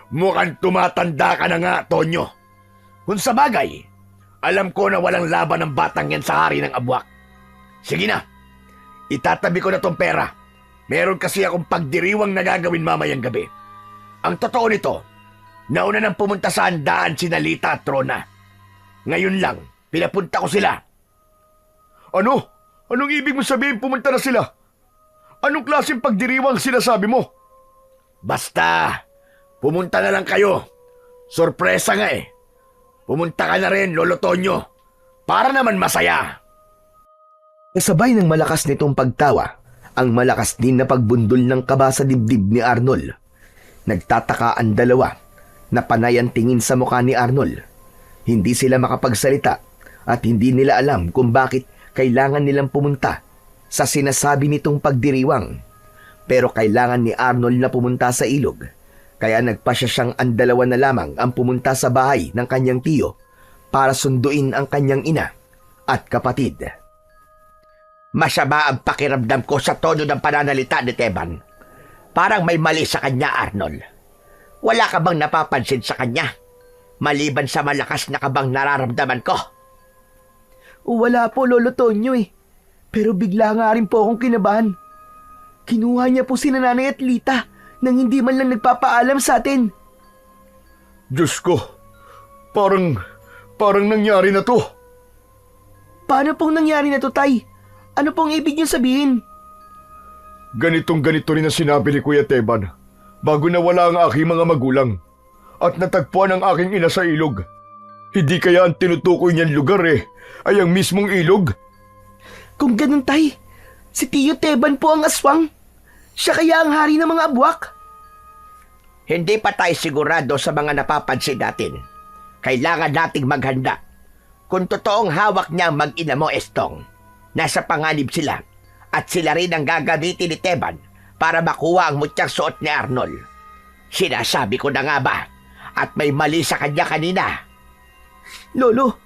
Mukhang tumatanda ka na nga, Tonyo. Kung sa bagay, alam ko na walang laban ng batang yan sa hari ng abwak. Sige na, itatabi ko na tong pera. Meron kasi akong pagdiriwang na gagawin mamayang gabi. Ang totoo nito, nauna nang pumunta sa handaan si Nalita at Trona. Ngayon lang, pinapunta ko sila. Ano? Anong ibig mo sabihin pumunta na sila? Anong klaseng pagdiriwang sinasabi mo? Basta, pumunta na lang kayo. Sorpresa nga eh. Pumunta ka na rin, Lolo Tonyo. Para naman masaya. Kasabay ng malakas nitong pagtawa, ang malakas din na pagbundol ng kaba sa dibdib ni Arnold. Nagtataka ang dalawa na panay ang tingin sa mukha ni Arnold. Hindi sila makapagsalita at hindi nila alam kung bakit kailangan nilang pumunta sa sinasabi nitong pagdiriwang. Pero kailangan ni Arnold na pumunta sa ilog, kaya nagpasya siyang ang dalawa na lamang ang pumunta sa bahay ng kanyang tiyo para sunduin ang kanyang ina at kapatid. Masama ang pakiramdam ko sa tono ng pananalita ni Teban. Parang may mali sa kanya, Arnold. Wala ka bang napapansin sa kanya? Maliban sa malakas na kabang nararamdaman ko. Wala po, Lolo Tonyo eh. Pero bigla nga rin po akong kinabahan. Kinuha niya po si Nanay at Lita nang hindi man lang nagpapaalam sa atin. Diyos ko, parang nangyari na to. Paano pong nangyari na to, Tay? Ano pong ibig niyo sabihin? Ganito rin ang sinabi ni Kuya Teban bago nawala ang aking mga magulang at natagpuan ang aking ina sa ilog. Hindi kaya ang tinutukoy niyan lugar ay ang mismong ilog? Kung ganun, Tay, si Tiyo Teban po ang aswang. Siya kaya ang hari ng mga abwak. Hindi pa tayo sigurado sa mga napapansin natin. Kailangan nating maghanda. Kung totoong hawak niya ang mag-ina mo, Estong, nasa panganib sila at sila rin ang gagamitin ni Teban para makuha ang mutyang suot ni Arnold. Sinasabi ko na nga ba at may mali sa kanya kanina. Lolo,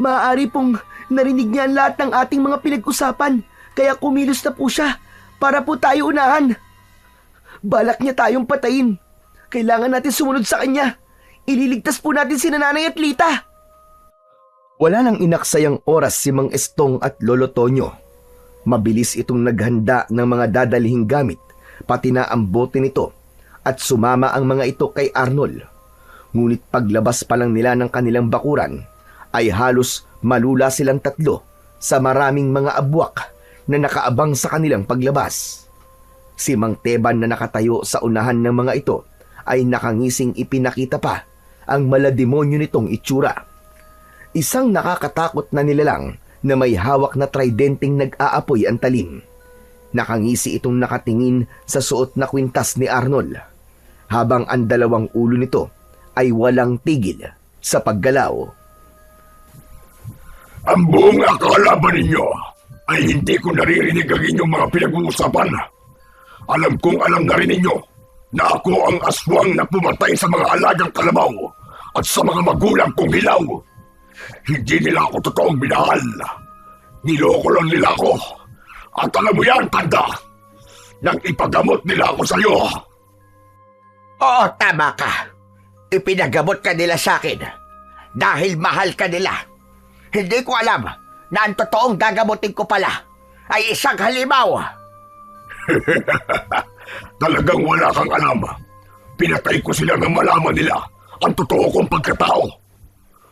maaari pong narinig niya ang lahat ng ating mga pinag-usapan kaya kumilos na po siya para po tayo unahan. Balak niya tayong patayin. Kailangan natin sumunod sa kanya. Ililigtas po natin si Nanay at Lita. Wala nang inaksayang oras si Mang Estong at Lolo Tonyo. Mabilis itong naghanda ng mga dadalihing gamit, pati na ang bote nito, at sumama ang mga ito kay Arnold. Ngunit paglabas pa lang nila ng kanilang bakuran, ay halos malula silang tatlo sa maraming mga abwak na nakaabang sa kanilang paglabas. Si Mang Teban na nakatayo sa unahan ng mga ito ay nakangising ipinakita pa ang malademonyo nitong itsura. Isang nakakatakot na nilalang na may hawak na tridenteng nag-aapoy ang talim. Nakangisi itong nakatingin sa suot na kwintas ni Arnold, habang ang dalawang ulo nito ay walang tigil sa paggalaw. Ang buong akala ba ninyo ay hindi ko naririnig ang inyong mga pinag-uusapan? Alam kong alam na rin ninyo na ako ang aswang na pumatay sa mga alagang kalabaw at sa mga magulang kong hilaw. Hindi nila ako totoong minahal. Niloko lang nila ako. At alam mo yan, tanda, nang ipagamot nila ako sa'yo. Oo, tama ka. Ipinagamot ka nila sa akin dahil mahal ka nila. Hindi ko alam na ang totoong gagamutin ko pala ay isang halimaw. Talagang wala kang alam. Pinatay ko sila nang malaman nila ang totoo kong pagkatao.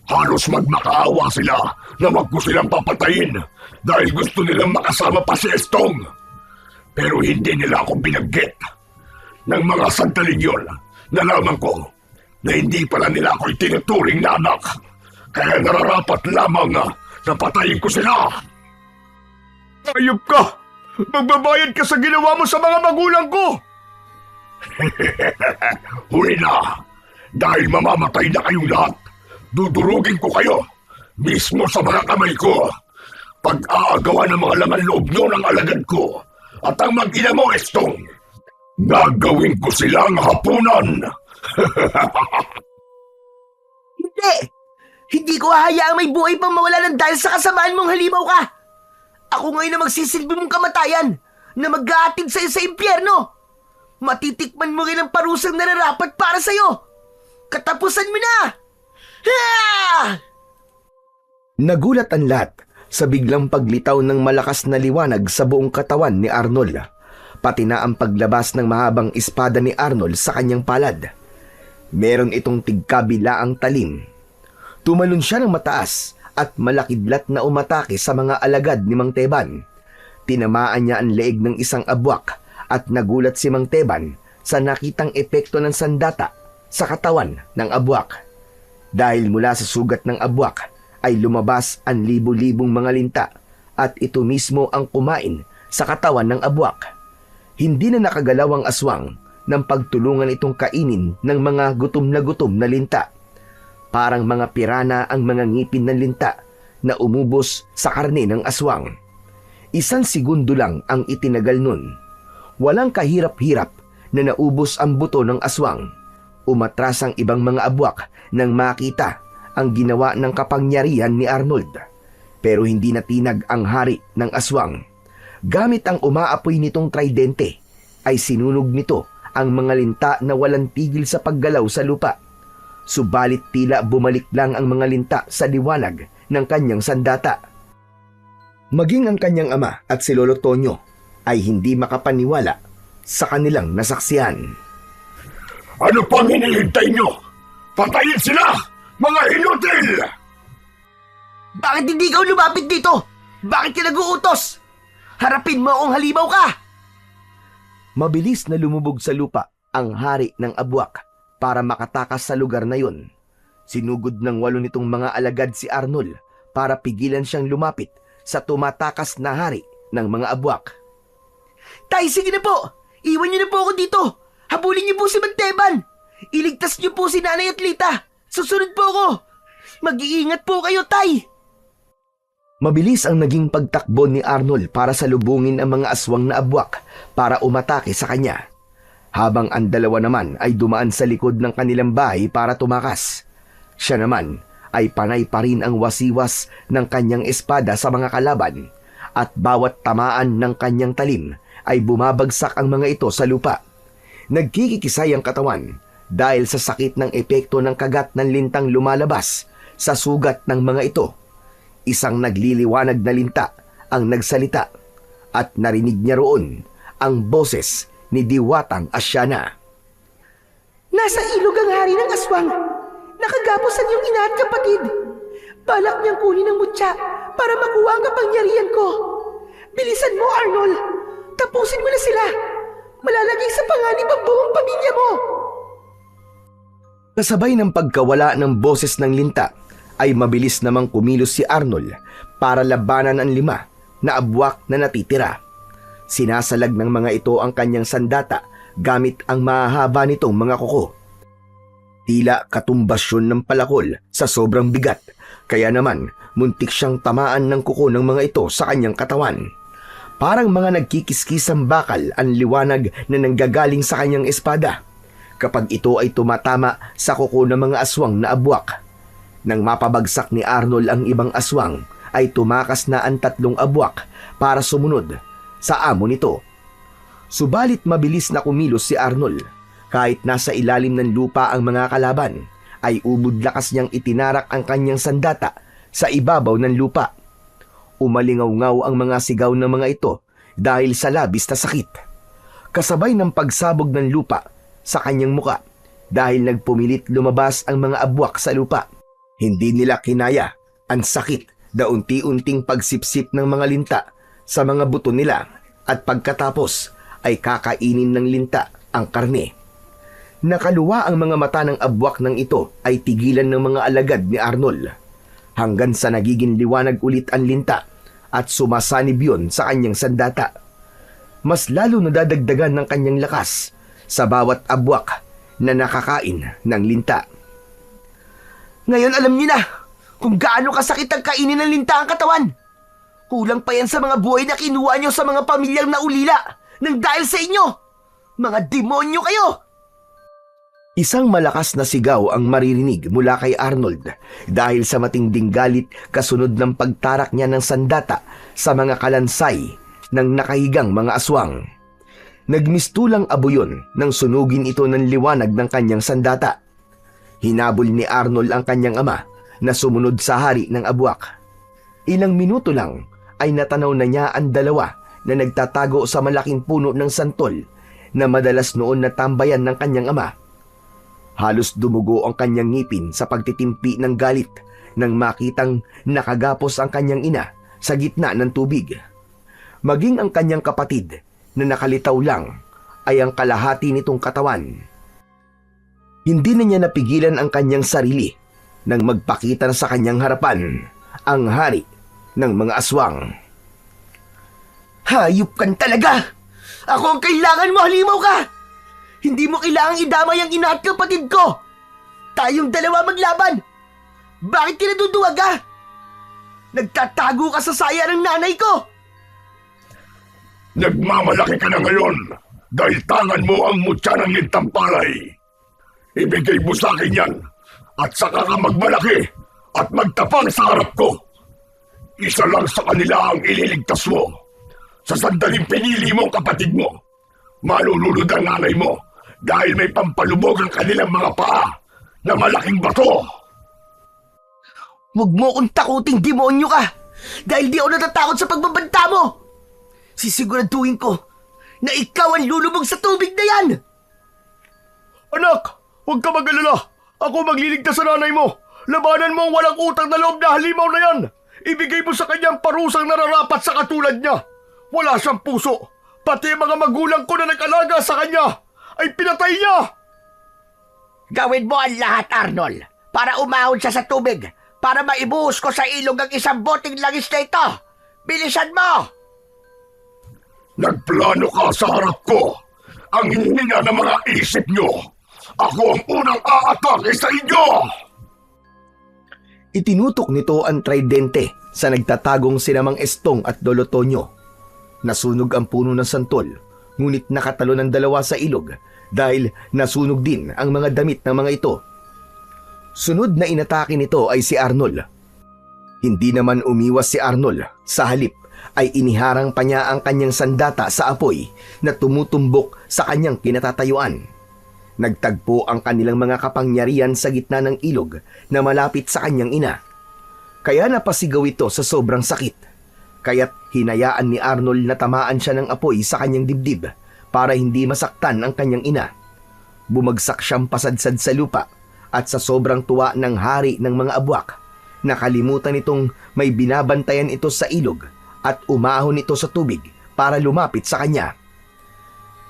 Halos magmakaawa sila na wag ko silang papatayin dahil gusto nilang makasama pa si Estong. Pero hindi nila ako binaggit. Nang mga sandaling yun, nalaman ko na hindi pala nila ako itinuturing na anak. Kaya nararapat lamang na patayin ko sila. Ayop ka! Magbabayad ka sa ginawa mo sa mga magulang ko! Huli na! Dahil mamamatay na kayong lahat, dudurugin ko kayo mismo sa mga kamay ko. Pag-aagawa ng mga laman loob nyo ng alagad ko at ang mag-ina mo, Estong, gagawin ko silang hapunan. Hindi! Hindi ko hahayaang may buhay pang mawala ng dahil sa kasamaan mong halimaw ka! Ako ngayon na magsisilbi mong kamatayan na mag-aatid sa'yo sa impyerno. Matitikman mo rin ang parusang nararapat para sa'yo. Katapusan mo na! Ha! Nagulat ang lahat sa biglang paglitaw ng malakas na liwanag sa buong katawan ni Arnold, pati na ang paglabas ng mahabang espada ni Arnold sa kanyang palad. Meron itong tigkabilaang talim. Tumalon siya ng mataas at malakidlat na umatake sa mga alagad ni Mang Teban. Tinamaan niya ang leeg ng isang abwak at nagulat si Mang Teban sa nakitang epekto ng sandata sa katawan ng abwak. Dahil mula sa sugat ng abwak ay lumabas ang libo-libong mga linta at ito mismo ang kumain sa katawan ng abwak. Hindi na nakagalaw ang aswang nang pagtulungan itong kainin ng mga gutom na linta. Parang mga pirana ang mga ngipin ng linta na umubos sa karne ng aswang. 1 segundo lang ang itinagal nun. Walang kahirap-hirap na naubos ang buto ng aswang. Umatras ang ibang mga abwak nang makita ang ginawa ng kapangyarihan ni Arnold. Pero hindi natinag ang hari ng aswang. Gamit ang umaapoy nitong tridente, ay sinunog nito ang mga linta na walang tigil sa paggalaw sa lupa. Subalit tila bumalik lang ang mga linta sa liwanag ng kanyang sandata. Maging ang kanyang ama at si Lolo Tonyo ay hindi makapaniwala sa kanilang nasaksihan. Ano pang hinihintay nyo? Patayin sila! Mga inutil! Bakit hindi ka lumapit dito? Bakit ka nag-uutos? Harapin mo akong halimaw ka! Mabilis na lumubog sa lupa ang hari ng abwak para makatakas sa lugar na yun. Sinugod ng 8 nitong mga alagad si Arnold para pigilan siyang lumapit sa tumatakas na hari ng mga abwak. Tay, sige na po! Iwan niyo na po ako dito! Habulin niyo po si Manteban! Iligtas niyo po si Nanay at Lita! Susunod po ako! Mag-iingat po kayo, Tay! Mabilis ang naging pagtakbo ni Arnold para salubungin ang mga aswang na abwak para umatake sa kanya. Habang ang dalawa naman ay dumaan sa likod ng kanilang bahay para tumakas. Siya naman ay panay pa rin ang wasiwas ng kanyang espada sa mga kalaban at bawat tamaan ng kanyang talim ay bumabagsak ang mga ito sa lupa. Nagkikikisay ang katawan dahil sa sakit ng epekto ng kagat ng lintang lumalabas sa sugat ng mga ito. Isang nagliliwanag na linta ang nagsalita at narinig niya roon ang boses ni Diwatang Asyana. Nasa ilog ang hari ng aswang. Nakagapos ang iyong ina at kapatid. Balak niyang kunin ang mutya para makuha ang kapangyarihan ko. Bilisan mo, Arnold. Tapusin mo na sila. Malalagay sa panganib ang buong pamilya mo. Kasabay ng pagkawala ng boses ng linta, ay mabilis namang kumilos si Arnold para labanan ang 5 na abwak na natitira. Sinasalag ng mga ito ang kanyang sandata gamit ang mahahaba nitong mga kuko. Tila katumbasyon ng palakol sa sobrang bigat, kaya naman muntik siyang tamaan ng kuko ng mga ito sa kanyang katawan. Parang mga nagkikiskisang bakal ang liwanag na nanggagaling sa kanyang espada kapag ito ay tumatama sa kuko ng mga aswang na abwak. Nang mapabagsak ni Arnold ang ibang aswang, ay tumakas na ang 3 abwak para sumunod sa amo nito. Subalit mabilis na kumilos si Arnold. Kahit nasa ilalim ng lupa ang mga kalaban, ay ubod lakas niyang itinarak ang kanyang sandata sa ibabaw ng lupa. Umalingaw-ngaw ang mga sigaw ng mga ito dahil sa labis na sakit. Kasabay ng pagsabog ng lupa sa kanyang muka dahil nagpumilit lumabas ang mga abwak sa lupa. Hindi nila kinaya ang sakit na unti-unting pagsipsip ng mga linta sa mga buto nila at pagkatapos ay kakainin ng linta ang karne. Nakaluwa ang mga mata ng abwak ng ito ay tigilan ng mga alagad ni Arnold hanggang sa nagiging liwanag ulit ang linta at sumasanib yun sa kanyang sandata. Mas lalo nadadagdagan ng kanyang lakas sa bawat abwak na nakakain ng linta. Ngayon alam niyo na kung gaano kasakit ang kainin ng linta ang katawan. Kulang pa yan sa mga buhay na kinuha niyo sa mga pamilyang naulila nang dahil sa inyo. Mga demonyo kayo! Isang malakas na sigaw ang maririnig mula kay Arnold dahil sa matinding galit kasunod ng pagtarak niya ng sandata sa mga kalansay ng nakahigang mga aswang. Nagmistulang abuyon nang sunugin ito ng liwanag ng kanyang sandata. Hinabol ni Arnold ang kanyang ama na sumunod sa hari ng abwak. Ilang minuto lang ay natanaw na niya ang 2 na nagtatago sa malaking puno ng santol na madalas noon natambayan ng kanyang ama. Halos dumugo ang kanyang ngipin sa pagtitimpi ng galit nang makitang nakagapos ang kanyang ina sa gitna ng tubig. Maging ang kanyang kapatid na nakalitaw lang ay ang kalahati nitong katawan. Hindi na niya napigilan ang kanyang sarili nang magpakita sa kanyang harapan ang hari ng mga aswang. Hayop kan talaga! Ako ang kailangan mo, halimaw ka! Hindi mo kailangang idamay ang ina at kapatid ko! Tayong 2 maglaban! Bakit kinaduduwag ka? Nagtatago ka sa saya ng nanay ko! Nagmamalaki ka na ngayon Dahil tangan mo ang mutya ng lintang palay. Ibigay mo sa akin yan at saka ka magmalaki at magtapang sa harap ko. Isa lang sa kanila ang ililigtas mo. Sa sandaling pinili mo ang kapatid mo, malulunod ang nanay mo dahil may pampalubog ang kanilang mga paa na malaking bato. Huwag mo akong takuting demonyo ka! Dahil di ako natatakot sa pagbabanta mo! Sisiguraduhin ko na ikaw ang lulubog sa tubig na yan! Anak, huwag ka mag-alala. Ako magliligtas sa nanay mo. Labanan mo ang walang utang na loob na halimaw na yan. Ibigay mo sa kanyang parusang nararapat sa katulad niya. Wala siyang puso. Pati ang mga magulang ko na nag-alaga sa kanya ay pinatay niya. Gawin mo ang lahat, Arnold, para umahon siya sa tubig, para maibuhos ko sa ilog ang isang boteng langis na ito. Bilisan mo! Nagplano ka sa harap ko. Ang hihina ng mga isip niyo. Ako ang unang aatake sa inyo! Itinutok nito ang tridente sa nagtatagong sinamang Estong at Lolo Tonyo. Nasunog ang puno ng santol, ngunit nakatalo ng dalawa sa ilog dahil nasunog din ang mga damit ng mga ito. Sunod na inatake nito ay si Arnold. Hindi naman umiwas si Arnold, sa halip ay iniharang pa niya ang kanyang sandata sa apoy na tumutumbok sa kanyang kinatatayuan. Nagtagpo ang kanilang mga kapangyarihan sa gitna ng ilog na malapit sa kanyang ina. Kaya napasigaw ito sa sobrang sakit. Kaya't hinayaan ni Arnold na tamaan siya ng apoy sa kanyang dibdib para hindi masaktan ang kanyang ina. Bumagsak siyang pasadsad sa lupa at sa sobrang tuwa ng hari ng mga abwak, nakalimutan itong may binabantayan ito sa ilog at umahon ito sa tubig para lumapit sa kanya.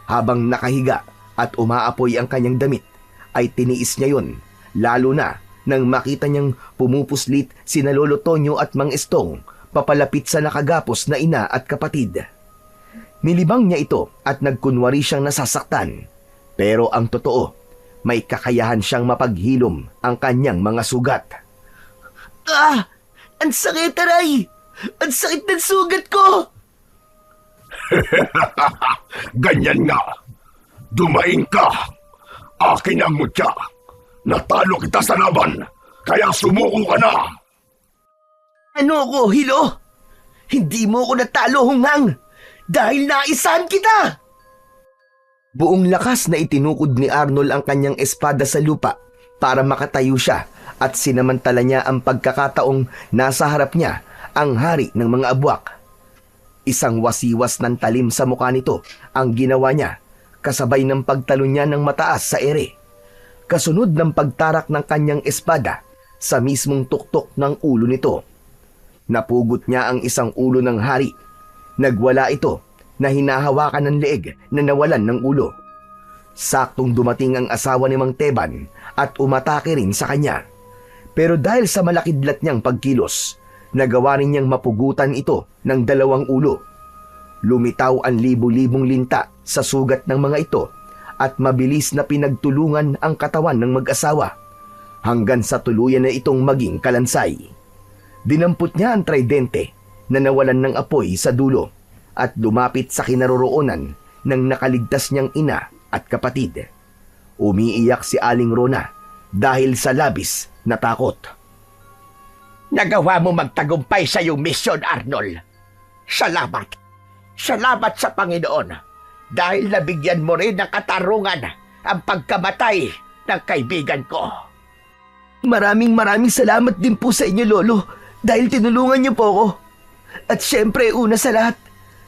Habang nakahiga at umaapoy ang kanyang damit, ay tiniis niya yon, lalo na nang makita niyang pumupuslit sina Lolo Tonyo at Mang Estong papalapit sa nakagapos na ina at kapatid. Nilibang niya ito at nagkunwari siyang nasasaktan, pero ang totoo, may kakayahan siyang mapaghilom ang kanyang mga sugat. Ah! Ang sakit, aray! Ang sakit ng sugat ko! Ganyan nga. Dumaing ka. Akin ang mutya. Natalo kita sa laban, kaya sumuko ka na. Ano ko, Hilo? Hindi mo ko natalo, Hungang! Dahil naisahan kita! Buong lakas na itinukod ni Arnold ang kanyang espada sa lupa para makatayo siya at sinamantala niya ang pagkakataong nasa harap niya ang hari ng mga abwak. Isang wasiwas ng talim sa mukha nito ang ginawa niya, kasabay ng pagtalon niya ng mataas sa ere. Kasunod ng pagtarak ng kanyang espada sa mismong tuktok ng ulo nito. Napugot niya ang isang ulo ng hari. Nagwala ito na hinahawakan ng leeg na nawalan ng ulo. Saktong dumating ang asawa ni Mang Teban at umatake rin sa kanya. Pero dahil sa malakidlat niyang pagkilos, nagawa rin niyang mapugutan ito ng dalawang ulo. Lumitaw ang libu-libong linta sa sugat ng mga ito at mabilis na pinagtulungan ang katawan ng mag-asawa hanggang sa tuluyan na itong maging kalansay. Dinampot niya ang tridente na nawalan ng apoy sa dulo at lumapit sa kinaroroonan ng nakaligtas niyang ina at kapatid. Umiiyak si Aling Rona dahil sa labis na takot. Nagawa mo magtagumpay sa iyong misyon, Arnold. Salamat. Salamat sa Panginoon dahil nabigyan mo rin ng katarungan ang pagkamatay ng kaibigan ko. Maraming salamat din po sa inyo, Lolo, dahil tinulungan niyo po ako. At syempre, una sa lahat,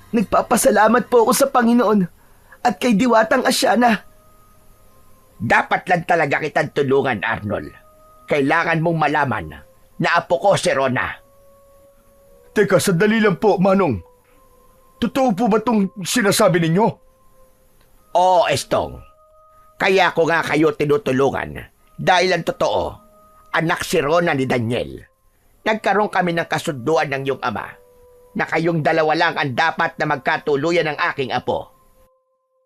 nagpapasalamat po ako sa Panginoon at kay Diwatang Asyana. Dapat lang talaga kitang tulungan, Arnold. Kailangan mong malaman na apo ko si Rona. Teka, sandali lang po, Manong. Totoo po ba itong sinasabi ninyo? Oo, Estong. Kaya ko nga kayo tinutulungan dahil ang totoo, anak si Rona ni Daniel. Nagkaroon kami ng kasunduan ng iyong ama na kayong dalawa lang ang dapat na magkatuluyan ng aking apo.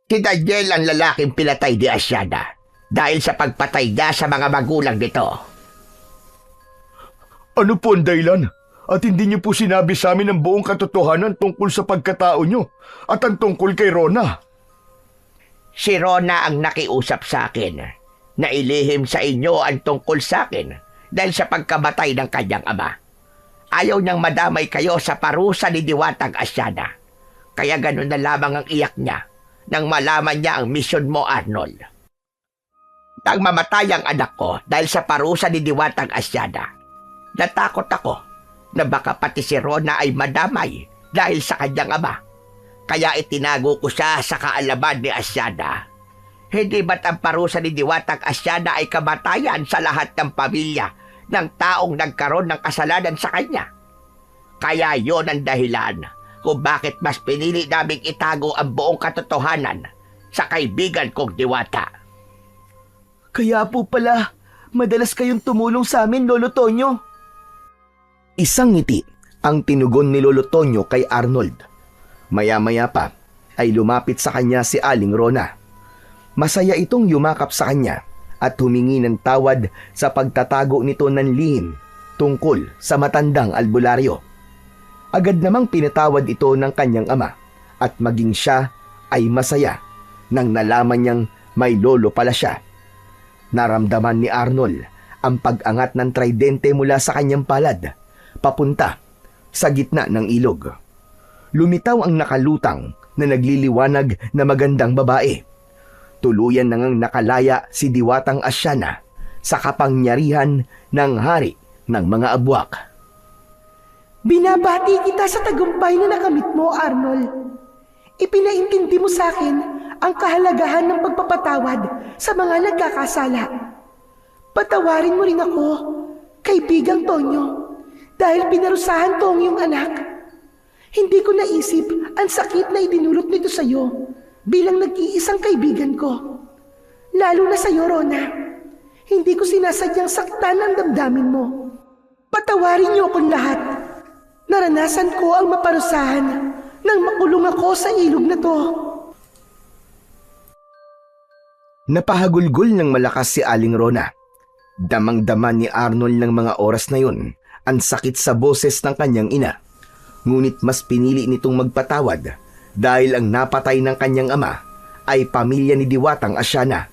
Si Daniel ang lalaking pinatay di Asyana dahil sa pagpatay niya sa mga magulang nito. Ano po ang dahilan? At hindi niyo po sinabi sa amin ang buong katotohanan tungkol sa pagkatao niyo at ang tungkol kay Rona. Si Rona ang nakiusap sa akin na ilihim sa inyo ang tungkol sa akin dahil sa pagkamatay ng kanyang ama. Ayaw niyang madamay kayo sa parusa ni Diwatang Asyana. Kaya ganun na lamang ang iyak niya nang malaman niya ang misyon mo, Arnold. Nang mamatay ang anak ko dahil sa parusa ni Diwatang Asyana, natakot ako na baka pati si Rona ay madamay dahil sa kanyang ama. Kaya itinago ko siya sa kaalaman ni Asyana. Hindi ba't ang parusa ni Diwatang Asyana ay kamatayan sa lahat ng pamilya ng taong nagkaroon ng kasalanan sa kanya? Kaya yon ang dahilan kung bakit mas pinili naming itago ang buong katotohanan sa kaibigan kong Diwata. Kaya po pala, madalas kayong tumulong sa amin, Lolo Tonyo. Isang ngiti ang tinugon ni Lolo Tonyo kay Arnold. Maya-maya pa ay lumapit sa kanya si Aling Rona. Masaya itong yumakap sa kanya at humingi ng tawad sa pagtatago nito ng lihim tungkol sa matandang albularyo. Agad namang pinatawad ito ng kanyang ama at maging siya ay masaya nang nalaman niyang may lolo pala siya. Naramdaman ni Arnold ang pag-angat ng tridente mula sa kanyang palad papunta sa gitna ng ilog. Lumitaw ang nakalutang na nagliliwanag na magandang babae. Tuluyan nang nakalaya si Diwatang Asyana sa kapangyarihan ng hari ng mga abwak. Binabati kita sa tagumpay na nakamit mo, Arnold. Ipinaintindi mo sa akin ang kahalagahan ng pagpapatawad sa mga nagkakasala. Patawarin mo rin ako, kaibigang Tonyo, dahil pinarusahan ko ang iyong anak. Hindi ko naisip ang sakit na idinulot nito sa iyo bilang nag-iisang kaibigan ko. Lalo na sa iyo, Rona. Hindi ko sinasadyang saktan ang damdamin mo. Patawarin niyo akong lahat. Naranasan ko ang maparusahan nang makulong ako sa ilog na to. Napahagulgol ng malakas si Aling Rona. Damang-dama ni Arnold ng mga oras na yun ang sakit sa boses ng kanyang ina. Ngunit mas pinili nitong magpatawad dahil ang napatay ng kanyang ama ay pamilya ni Diwatang Asyana.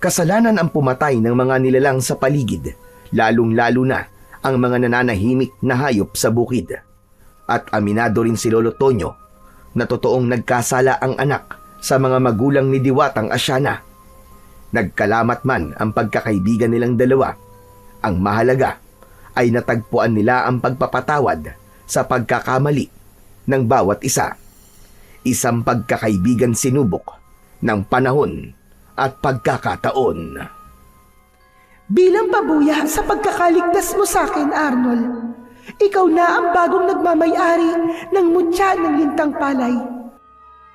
Kasalanan ang pumatay ng mga nilalang sa paligid, lalong-lalo na ang mga nananahimik na hayop sa bukid. At aminado rin si Lolo Tonyo na totoong nagkasala ang anak sa mga magulang ni Diwatang Asyana. Nagkalamat man ang pagkakaibigan nilang dalawa, ang mahalaga ay natagpuan nila ang pagpapatawad sa pagkakamali ng bawat isa. Isang pagkakaibigan sinubok ng panahon at pagkakataon. Bilang pabuya sa pagkakaligtas mo sa akin, Arnold, ikaw na ang bagong nagmamay-ari ng mutya ng lintang palay.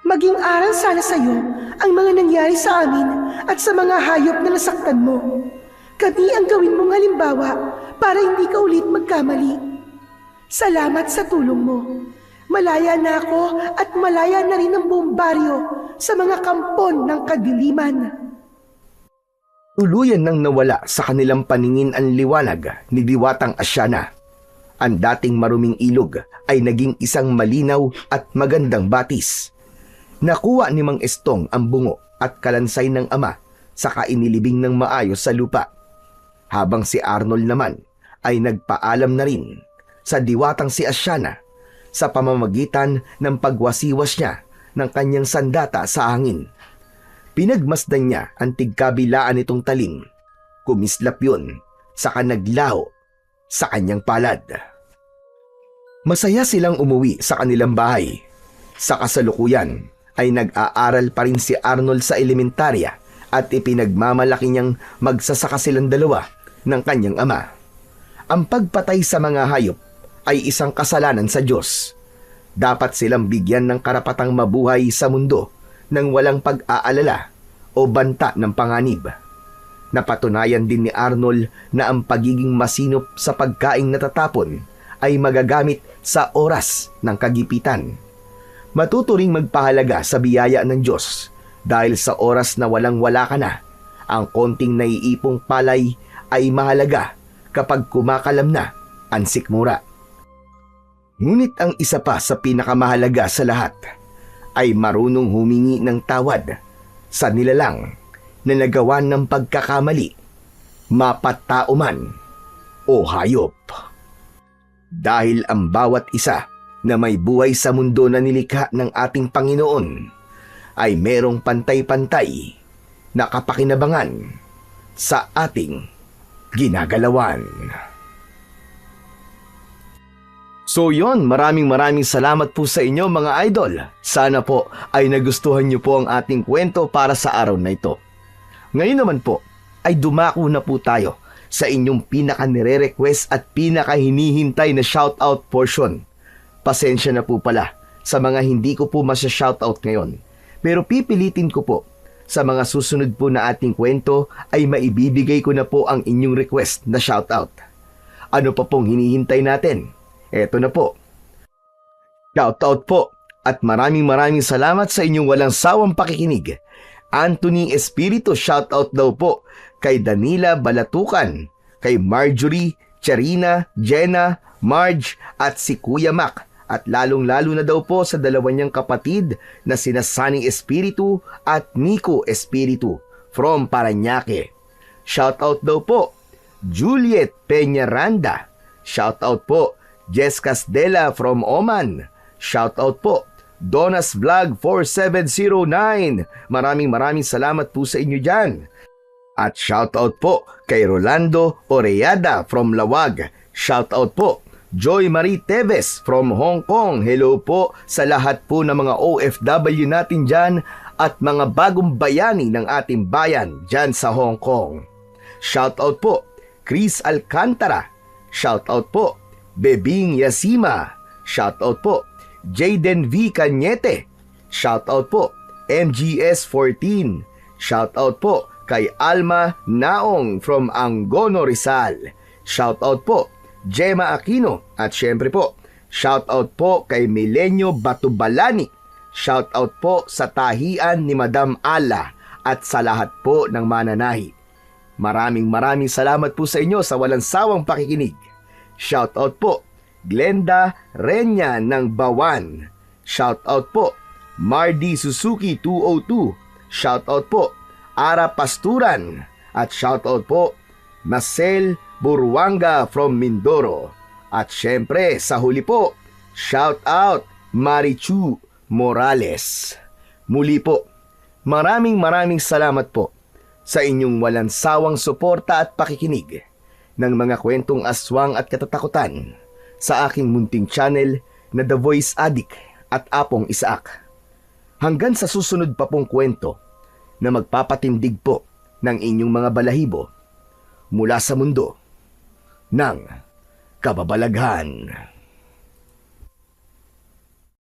Maging aral sana sa iyo ang mga nangyari sa amin at sa mga hayop na nasaktan mo. Kami ang gawin mong halimbawa para hindi ka ulit magkamali. Salamat sa tulong mo. Malaya na ako at malaya na rin ang buong baryo sa mga kampon ng kadiliman. Tuluyan nang nawala sa kanilang paningin ang liwanag ni Diwatang Asyana. Ang dating maruming ilog ay naging isang malinaw at magandang batis. Nakuha ni Mang Estong ang bungo at kalansay ng ama saka inilibing ng maayos sa lupa. Habang si Arnold naman ay nagpaalam na rin sa Diwatang si Asyana sa pamamagitan ng pagwasiwas niya ng kanyang sandata sa hangin. Pinagmasdan niya ang tigkabilaan nitong talim. Kumislap yun, saka naglaho sa kanyang palad. Masaya silang umuwi sa kanilang bahay. Sa kasalukuyan ay nag-aaral pa rin si Arnold sa elementarya at ipinagmamalaki niyang magsasaka silang dalawa ng kanyang ama. Ang pagpatay sa mga hayop ay isang kasalanan sa Diyos. Dapat silang bigyan ng karapatang mabuhay sa mundo nang walang pag-aalala o banta ng panganib. Napatunayan din ni Arnold na ang pagiging masinop sa pagkaing natatapon ay magagamit sa oras ng kagipitan. Matuturing magpahalaga sa biyaya ng Diyos dahil sa oras na walang-wala ka na, ang konting naiipong palay ay mahalaga kapag kumakalam na ang sikmura. Ngunit ang isa pa sa pinakamahalaga sa lahat ay marunong humingi ng tawad sa nilalang na nagawa ng pagkakamali, mapatao man o hayop. Dahil ang bawat isa na may buhay sa mundo na nilikha ng ating Panginoon ay merong pantay-pantay na kapakinabangan sa ating ginagalawan. So yon, maraming salamat po sa inyo mga idol. Sana po ay nagustuhan niyo po ang ating kwento para sa araw na ito. Ngayon naman po ay dumako na po tayo sa inyong pinaka-nire-request at pinaka-hinihintay na shoutout portion. Pasensya na po pala sa mga hindi ko po masya-shoutout ngayon. Pero pipilitin ko po sa mga susunod po na ating kwento ay maibibigay ko na po ang inyong request na shoutout. Ano pa pong hinihintay natin? Eto na po. Shoutout po at maraming salamat sa inyong walang sawang pakikinig. Anthony Espiritu, shoutout daw po kay Danila Balatukan, kay Marjorie, Charina, Jenna, Marge at si Kuya Mac. At lalong-lalo na daw po sa dalawa niyang kapatid na sina Sunny Espiritu at Nico Espiritu from Parañaque. Shoutout daw po Juliet Peñaranda. Shoutout po Jess Casdela from Oman. Shoutout po Donas Vlog 4709. Maraming salamat po sa inyo dyan. At shoutout po kay Rolando Oreada from Lawag. Shoutout po Joy Marie Teves from Hong Kong. Hello po sa lahat po ng mga OFW natin dyan at mga bagong bayani ng ating bayan dyan sa Hong Kong. Shoutout po Chris Alcantara. Shoutout po Bebing Yasima. Shoutout po Jaden V. Cañete. Shoutout po MGS14. Shoutout po kay Alma Naong from Angono, Rizal. Shoutout po Gemma Aquino at syempre po shoutout po kay Milenio Batubalani. Shoutout po sa tahian ni Madam Ala at sa lahat po ng mananahi. Maraming salamat po sa inyo sa walang sawang pakikinig. Shoutout po Glenda Renya ng Bawan. Shoutout po Mardy Suzuki 202. Shoutout po Ara Pasturan at shoutout po Marcel Burwanga from Mindoro. At syempre sa huli po, shoutout Marichu Morales. Muli po, maraming salamat po sa inyong walang sawang suporta at pakikinig ng mga kwentong aswang at katatakutan sa aking munting channel na The Voice Addict at Apong Isaac. Hanggang sa susunod pa pong kwento na magpapatindig po ng inyong mga balahibo mula sa mundo ng kababalaghan.